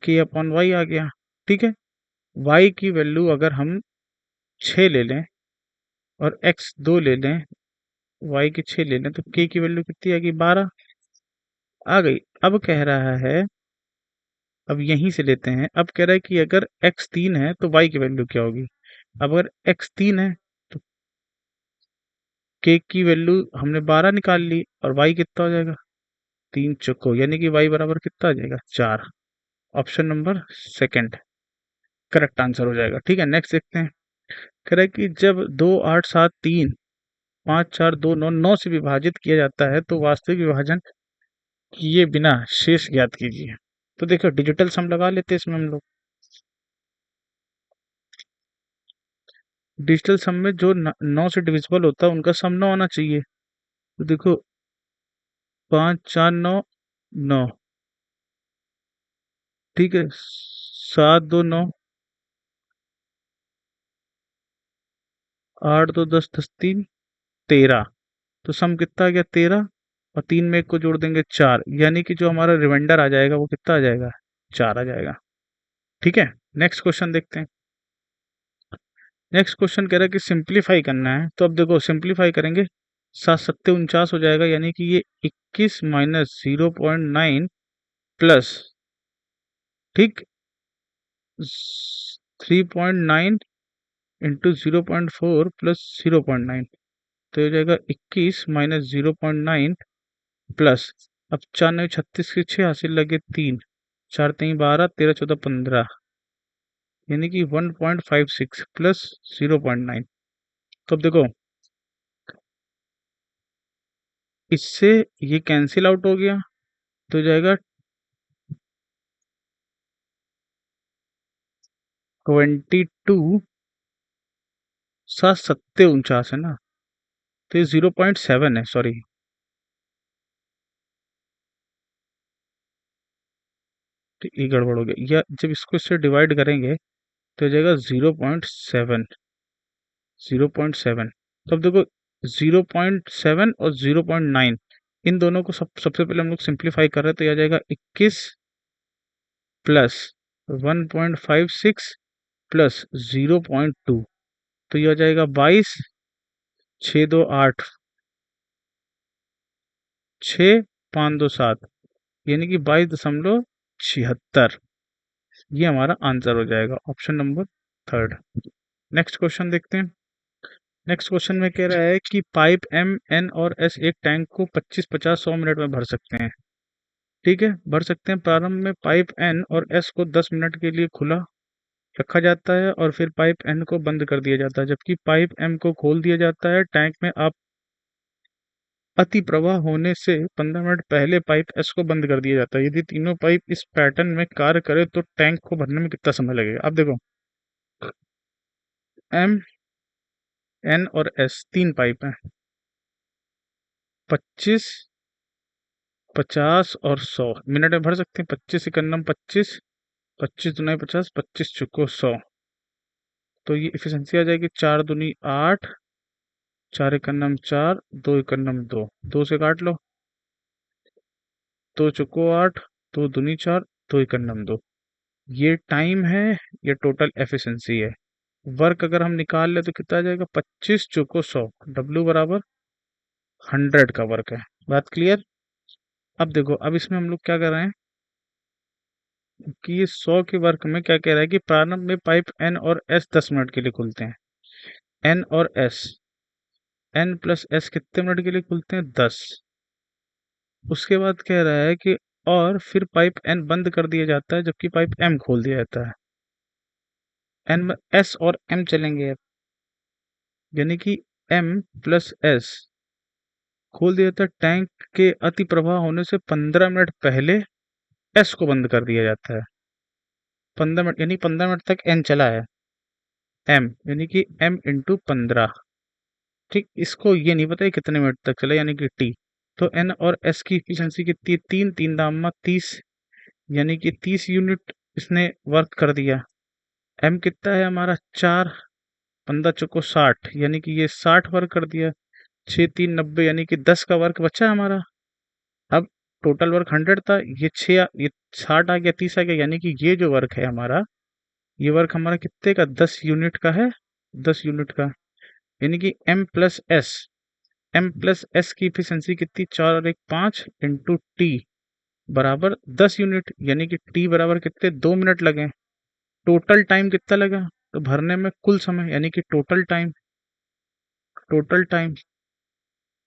Speaker 1: के अपॉन वाई आ गया। ठीक है, वाई की वैल्यू अगर हम 6 ले लें और एक्स 2 ले लें, वाई की 6 ले लें, तो के की वैल्यू कितनी आएगी, 12 आ गई। अब कह रहा है, अब यहीं से लेते हैं, अब कह रहा है कि अगर एक्स 3 है तो वाई की वैल्यू क्या होगी। अब अगर एक्स 3 है तो के की वैल्यू हमने 12 निकाल ली और वाई कितना हो जाएगा, 3 चौको यानी कि वाई बराबर कितना आ जाएगा, 4। Option number second correct answer हो जाएगा। ठीक है, नेक्स्ट देखते हैं। कह रहा है कि जब 2 8 7 3 5 4 2 9 से विभाजित किया जाता है तो वास्तविक विभाजन किए बिना शेष ज्ञात कीजिए। तो देखो डिजिटल सम लगा लेते हैं इसमें हम लोग। डिजिटल सम में जो 9 से डिविजिबल होता है उनका सम 9 आना चाहिए। तो देखो 5 4 9 9, ठीक है, 7 2 9, 8 2 10 10 3 13। तो सम कितना आ गया, 13, और 3 में एक को जोड़ देंगे 4, यानी कि जो हमारा रिमाइंडर आ जाएगा वो कितना आ जाएगा, 4 आ जाएगा। ठीक है, नेक्स्ट क्वेश्चन देखते हैं। नेक्स्ट क्वेश्चन कह रहा है कि सिंप्लीफाई करना है, तो अब देखो सिंप्लीफाई करेंगे, 7 7 49 हो जाएगा यानी कि ये 21 माइनस 0.9 प्लस, ठीक, 3.9 इंटू 0.4 प्लस 0.9। तो हो जाएगा 21 माइनस 0.9 प्लस, अब 4 9 36 के 6 हासिल लगे 3, 4 3 12 13 14 15, यानी कि 1.56 प्लस 0.9। तो अब देखो इससे ये कैंसिल आउट हो गया, तो हो जाएगा 22। 7 7 49 है ना, तो ये 0.7 है, सॉरी, तो ये गड़बड़ हो गया, या जब इसको इससे डिवाइड करेंगे तो हो जाएगा 0.7, 0.7। तो अब देखो 0.7 और 0.9, इन दोनों को सबसे पहले हम लोग सिंप्लीफाई कर रहे हैं, तो यह आ जाएगा 21 प्लस 1.56 प्लस 0.2, तो यह हो जाएगा 22, 6 2 8, 6 5 2 7, यानी कि 22.76। ये हमारा आंसर हो जाएगा, option number third. Next question देखते हैं। नेक्स्ट क्वेश्चन में कह रहा है कि पाइप एम एन और एस एक टैंक को 25 50 100 मिनट में भर सकते हैं। ठीक है, भर सकते हैं। प्रारंभ में पाइप एन और एस को 10 मिनट के लिए खुला रखा जाता है और फिर पाइप एन को बंद कर दिया जाता है, जबकि पाइप एम को खोल दिया जाता है। टैंक में आप अति प्रवाह होने से 15 मिनट पहले पाइप एस को बंद कर दिया जाता है। यदि तीनों पाइप इस पैटर्न में कार्य करे तो टैंक को भरने में कितना समय लगेगा। अब देखो एम, एन और एस, 3 पाइप हैं। 25, 50 और 100 मिनट में भर सकते हैं। 25 इकन्नम 25, 25 दुनाई 50, 25 चुको 100। तो ये इफिशिएंसी आ जाएगी 4 दूनी 8, 4 इकन्नम 4, 2 इकन्नम 2, 2 से काट लो। 2 चुको 8, 2 दूनी 4, 2 इकन्नम 2। ये टाइम है, ये टोटल एफिशिएंसी है। वर्क अगर हम निकाल ले तो कितना आ जाएगा? 25 चुको 100, डब्ल्यू बराबर 100 का वर्क है। बात क्लियर? अब देखो, अब इसमें हम लोग क्या कर रहे हैं कि ये 100 के वर्क में क्या कह रहा है कि प्रारंभ में पाइप एन और एस 10 मिनट के लिए खुलते हैं। एन और एस, एन प्लस एस कितने मिनट के लिए खुलते हैं? 10। उसके बाद कह रहा है कि और फिर पाइप एन बंद कर दिया जाता है जबकि पाइप एम खोल दिया जाता है। एन, एस और एम चलेंगे अब, यानी कि एम प्लस एस खोल दिया जाता है। टैंक के अति प्रवाह होने से 15 मिनट पहले एस को बंद कर दिया जाता है। 15 मिनट यानी 15 मिनट तक एन चला है। एम यानी कि एम इंटू 15। ठीक, इसको ये नहीं पता है कितने मिनट तक चला, यानी कि टी। तो एन और एस की इफिशिएंसी कितनी है? 3, 3 दामा 30, यानी कि 30 यूनिट इसने वर्क कर दिया। एम कितना है हमारा? 4, 15 चौको 60, यानी कि ये 60 वर्क कर दिया। 6 3 90, यानी कि 10 का वर्क बचा हमारा। अब टोटल वर्क 100 था, ये 6, ये 60 आ गया, 30 आ गया, यानी कि ये जो वर्क है हमारा, ये वर्क हमारा कितने का? 10 यूनिट का है। 10 यूनिट का, यानी कि m plus s, m plus s की इफिशिएंसी कितनी? 4 और 1 5 इंटू टी बराबर 10 यूनिट, यानी कि टी बराबर कितने? 2 मिनट लगे। टोटल टाइम कितना लगा? तो भरने में कुल समय, यानी कि टोटल टाइम, टोटल टाइम।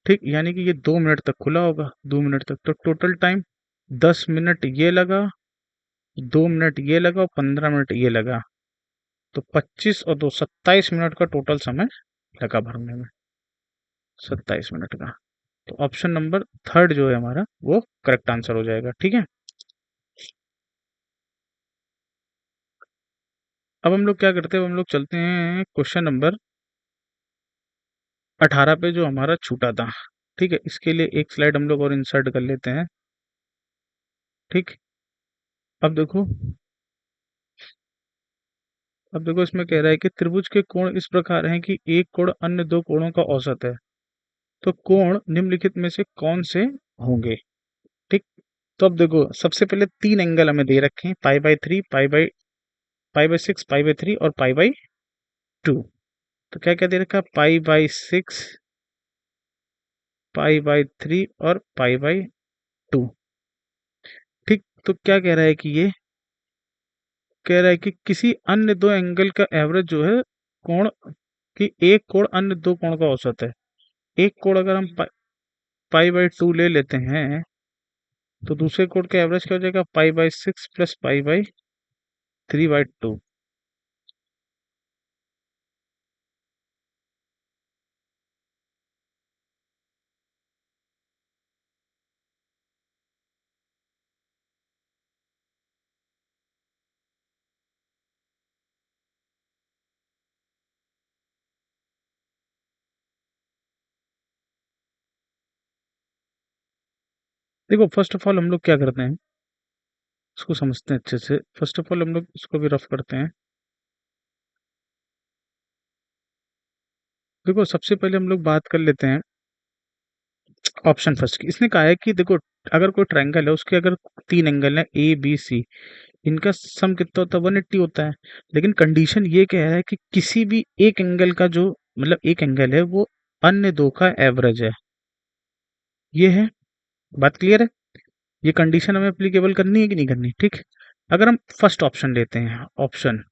Speaker 1: ठीक, यानी कि ये 2 मिनट तक खुला होगा, 2 मिनट तक। तो टोटल टाइम 10 मिनट ये लगा, 2 मिनट ये लगा और 15 मिनट ये लगा। तो 25 और 2 27 मिनट का टोटल समय लगा भरने में, 27 मिनट का। तो ऑप्शन नंबर थर्ड जो है हमारा, वो करेक्ट आंसर हो जाएगा। ठीक है, अब हम लोग क्या करते हैं, हम लोग चलते हैं क्वेश्चन नंबर 18 पे जो हमारा छूटा था। ठीक है, इसके लिए एक स्लाइड हम लोग और इंसर्ट कर लेते हैं। ठीक, अब देखो, अब देखो इसमें कह रहा है कि त्रिभुज के कोण इस प्रकार हैं कि एक कोण अन्य दो कोणों का औसत है। तो कोण निम्नलिखित में से कौन से होंगे? ठीक, तो अब देखो, सबसे पहले 3 एंगल हमें दे रखे हैं, pi by 3, pi by 6, pi by 3 और पाई बाई 2। तो क्या क्या दे रखा है? पाई बाई 6, पाई बाई 3 और पाई बाई 2। ठीक, तो क्या कह रहा है कि ये कह रहा है कि किसी अन्य दो एंगल का एवरेज जो है कोण, कि एक कोण अन्य दो कोण का औसत है। एक कोण अगर हम पाई बाई 2 ले लेते हैं तो दूसरे कोण का एवरेज क्या हो जाएगा? Pi by 6 plus pi by 3/2। देखो, फर्स्ट ऑफ ऑल हम लोग क्या करते हैं, इसको समझते हैं अच्छे से। फर्स्ट ऑफ ऑल हम लोग इसको भी रफ करते हैं। देखो, सबसे पहले हम लोग बात कर लेते हैं ऑप्शन फर्स्ट की। इसने कहा है कि देखो, अगर कोई ट्रायंगल है, उसके अगर 3 एंगल है ए बी सी, इनका सम कितना होता है? 180 होता है। लेकिन कंडीशन ये कह रहा है कि किसी भी एक एंगल का जो, मतलब एक एंगल है वो अन्य दो का एवरेज है। ये है, बात क्लियर है? ये कंडीशन हमें एप्लीकेबल करनी है कि नहीं करनी? ठीक, अगर हम फर्स्ट ऑप्शन लेते हैं, ऑप्शन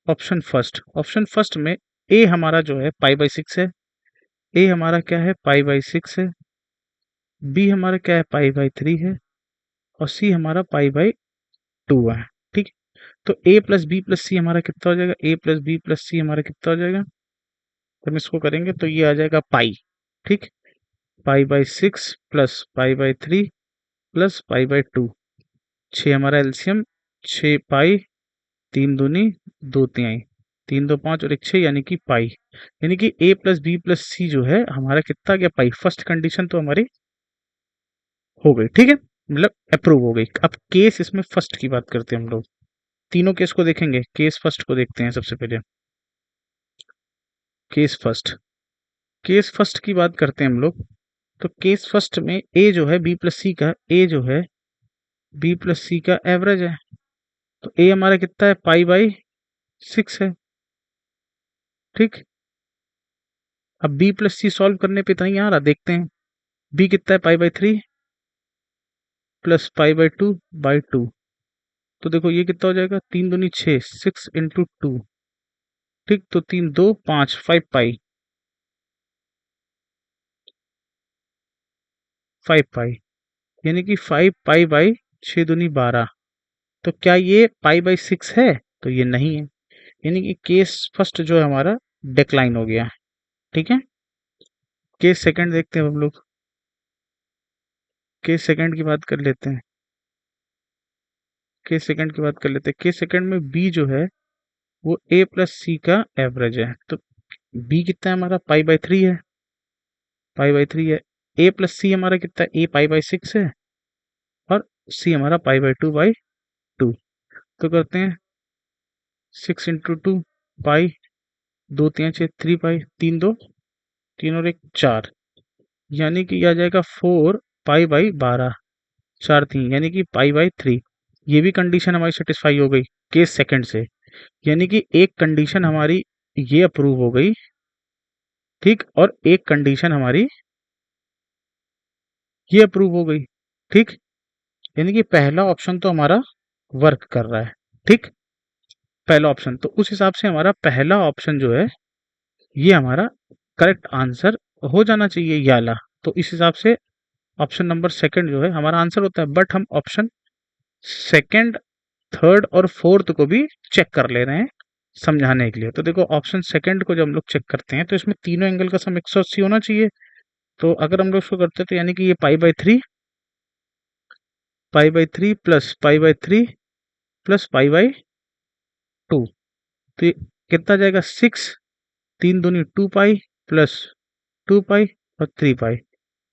Speaker 1: ऑप्शन फर्स्ट में ए हमारा जो है पाई बाई 6 है, ए हमारा क्या है? पाई बाई 6 है। बी हमारा क्या है? पाई बाई 3 है। और सी हमारा पाई बाई 2 है। ठीक, तो ए प्लस बी प्लस सी हमारा कितना हो जाएगा? ए प्लस बी प्लस सी हमारा कितना हो जाएगा? जब हम इसको करेंगे तो ये आ जाएगा पाई। ठीक, pi by 6 plus pi by 3 plus pi by 2। 6 हमारा एलसीएम, 6 पाई, 3 दूनी 2 तिहाई, 3 2 5 और 1 6 यानी कि पाई, यानी कि a प्लस बी प्लस सी जो है हमारा कितना गया पाई। फर्स्ट कंडीशन तो हमारी हो गई, ठीक है, मतलब अप्रूव हो गई। अब केस इसमें फर्स्ट की बात करते हैं हम लोग, तीनों केस को देखेंगे, केस फर्स्ट को देखते हैं सबसे पहले। केस फर्स्ट, केस फर्स्ट की बात करते हैं हम लोग। तो केस फर्स्ट में ए जो है बी प्लस सी का, ए जो है बी प्लस सी का एवरेज है। तो ए हमारा कितना है पाई बाई 6 है, ठीक। अब बी प्लस सी सॉल्व करने पे इतना ही आ रहा, देखते हैं बी कितना है pi by 3 plus pi by 2 by 2। तो देखो ये कितना हो जाएगा, 3 दूनी 6, 6 इंटू 2, ठीक। तो 3 2 5 5 पाई, 5 पाई, यानी कि 5 पाई बाई 6 दूनी 12। तो क्या ये पाई बाई 6 है? तो ये नहीं है, यानी कि केस फर्स्ट जो है हमारा डिक्लाइन हो गया, ठीक है। केस सेकंड देखते हैं हम लोग, केस सेकंड की बात कर लेते हैं। केस सेकंड की बात कर लेते हैं। केस सेकंड में बी जो है वो ए प्लस सी का एवरेज है। तो बी कितना है हमारा पाई बाई 3 है, पाई बाई 3 है। ए प्लस सी हमारा कितना है, ए पाई बाई 6 है और सी हमारा पाई बाई 2 बाई 2। तो करते हैं 6 इंटू 2 पाई, 2 3 6 3 पाई, 3 2 3 और 1 4, यानी कि यह आ जाएगा 4 पाई बाई 12, 4 3 यानी कि पाई बाई 3। ये भी कंडीशन हमारी सेटिस्फाई हो गई केस सेकंड से, यानी कि एक कंडीशन हमारी ये अप्रूव हो गई, ठीक, और एक कंडीशन हमारी ये अप्रूव हो गई, ठीक। यानी कि पहला ऑप्शन तो हमारा वर्क कर रहा है, ठीक, पहला ऑप्शन। तो उस हिसाब से हमारा पहला ऑप्शन जो है ये हमारा करेक्ट आंसर हो जाना चाहिए, ये वाला। तो इस हिसाब से ऑप्शन नंबर सेकंड जो है हमारा आंसर होता है। बट हम ऑप्शन सेकंड, थर्ड और फोर्थ को भी चेक कर ले रहे हैं समझाने के लिए। तो देखो ऑप्शन सेकंड को जब हम लोग चेक करते हैं तो इसमें तीनों एंगल का सम 180 होना चाहिए। तो अगर हम लोग इसको करते हैं तो यानी कि ये pi by 3, pi by 3 plus pi by 3 plus pi by 2। तो ये कितना जाएगा 6, 3 दूनी 2 पाई प्लस 2 पाई और 3 पाई,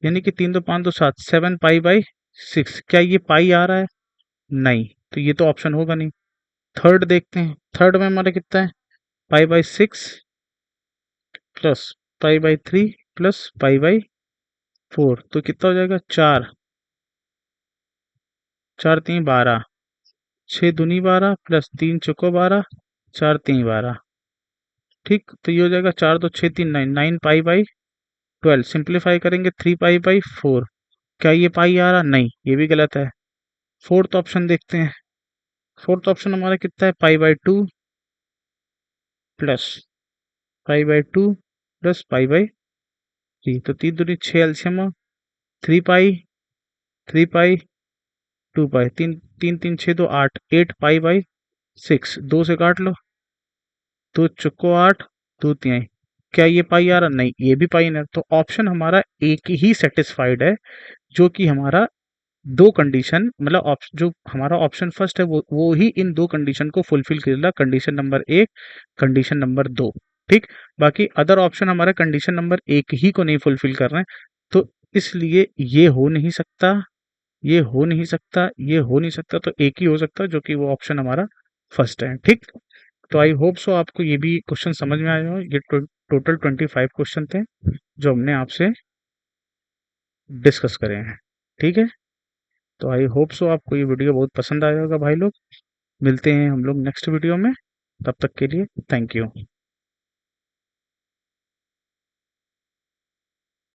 Speaker 1: यानी कि 3 2 5 2 7, 7 पाई बाई 6। क्या ये पाई आ रहा है? नहीं, तो ये तो ऑप्शन होगा नहीं। थर्ड देखते हैं, थर्ड में हमारा कितना है pi by 6 plus pi by 3 plus pi by 4। तो कितना हो जाएगा 4, 4 3 12, 6 दूनी 12 प्लस 3 चौको 12, 4 3 12, ठीक। तो ये हो जाएगा 4 2 6 3 9, 9 पाई बाई 12। सिंप्लीफाई करेंगे 3 पाई बाई 4। क्या ये पाई आ रहा? नहीं, ये भी गलत है। फोर्थ ऑप्शन देखते हैं। फोर्थ ऑप्शन हमारा कितना है pi by 2 plus pi by 2 plus pi by 3। तो 3 दूनी 6 LCM, 3 pi, 3 pi, 2 pi, 3 3 3 6 2 8, 8 pi by 6। 2 से काट लो, 2 चौको 8, 2 तिहाई। क्या ये पाई आ रहा? नहीं, ये भी पाई नहीं। तो ऑप्शन हमारा एक ही सेटिस्फाइड है, जो कि हमारा दो कंडीशन, मतलब जो हमारा ऑप्शन फर्स्ट है वो ही इन दो कंडीशन को फुलफिल कर रहा, कंडीशन नंबर 1, कंडीशन नंबर 2, ठीक। बाकी अदर ऑप्शन हमारा कंडीशन नंबर 1 ही को नहीं फुलफिल कर रहे हैं। तो इसलिए ये हो नहीं सकता, ये हो नहीं सकता, ये हो नहीं सकता। तो एक ही हो सकता है जो कि वो ऑप्शन हमारा फर्स्ट है, ठीक। तो आई होप सो आपको ये भी क्वेश्चन समझ में आया हो। ये टोटल 25 क्वेश्चन थे जो हमने आपसे डिस्कस करे हैं, ठीक है। तो आई होप सो आपको ये वीडियो बहुत पसंद आया होगा भाई लोग। मिलते हैं हम लोग नेक्स्ट वीडियो में, तब तक के लिए थैंक यू।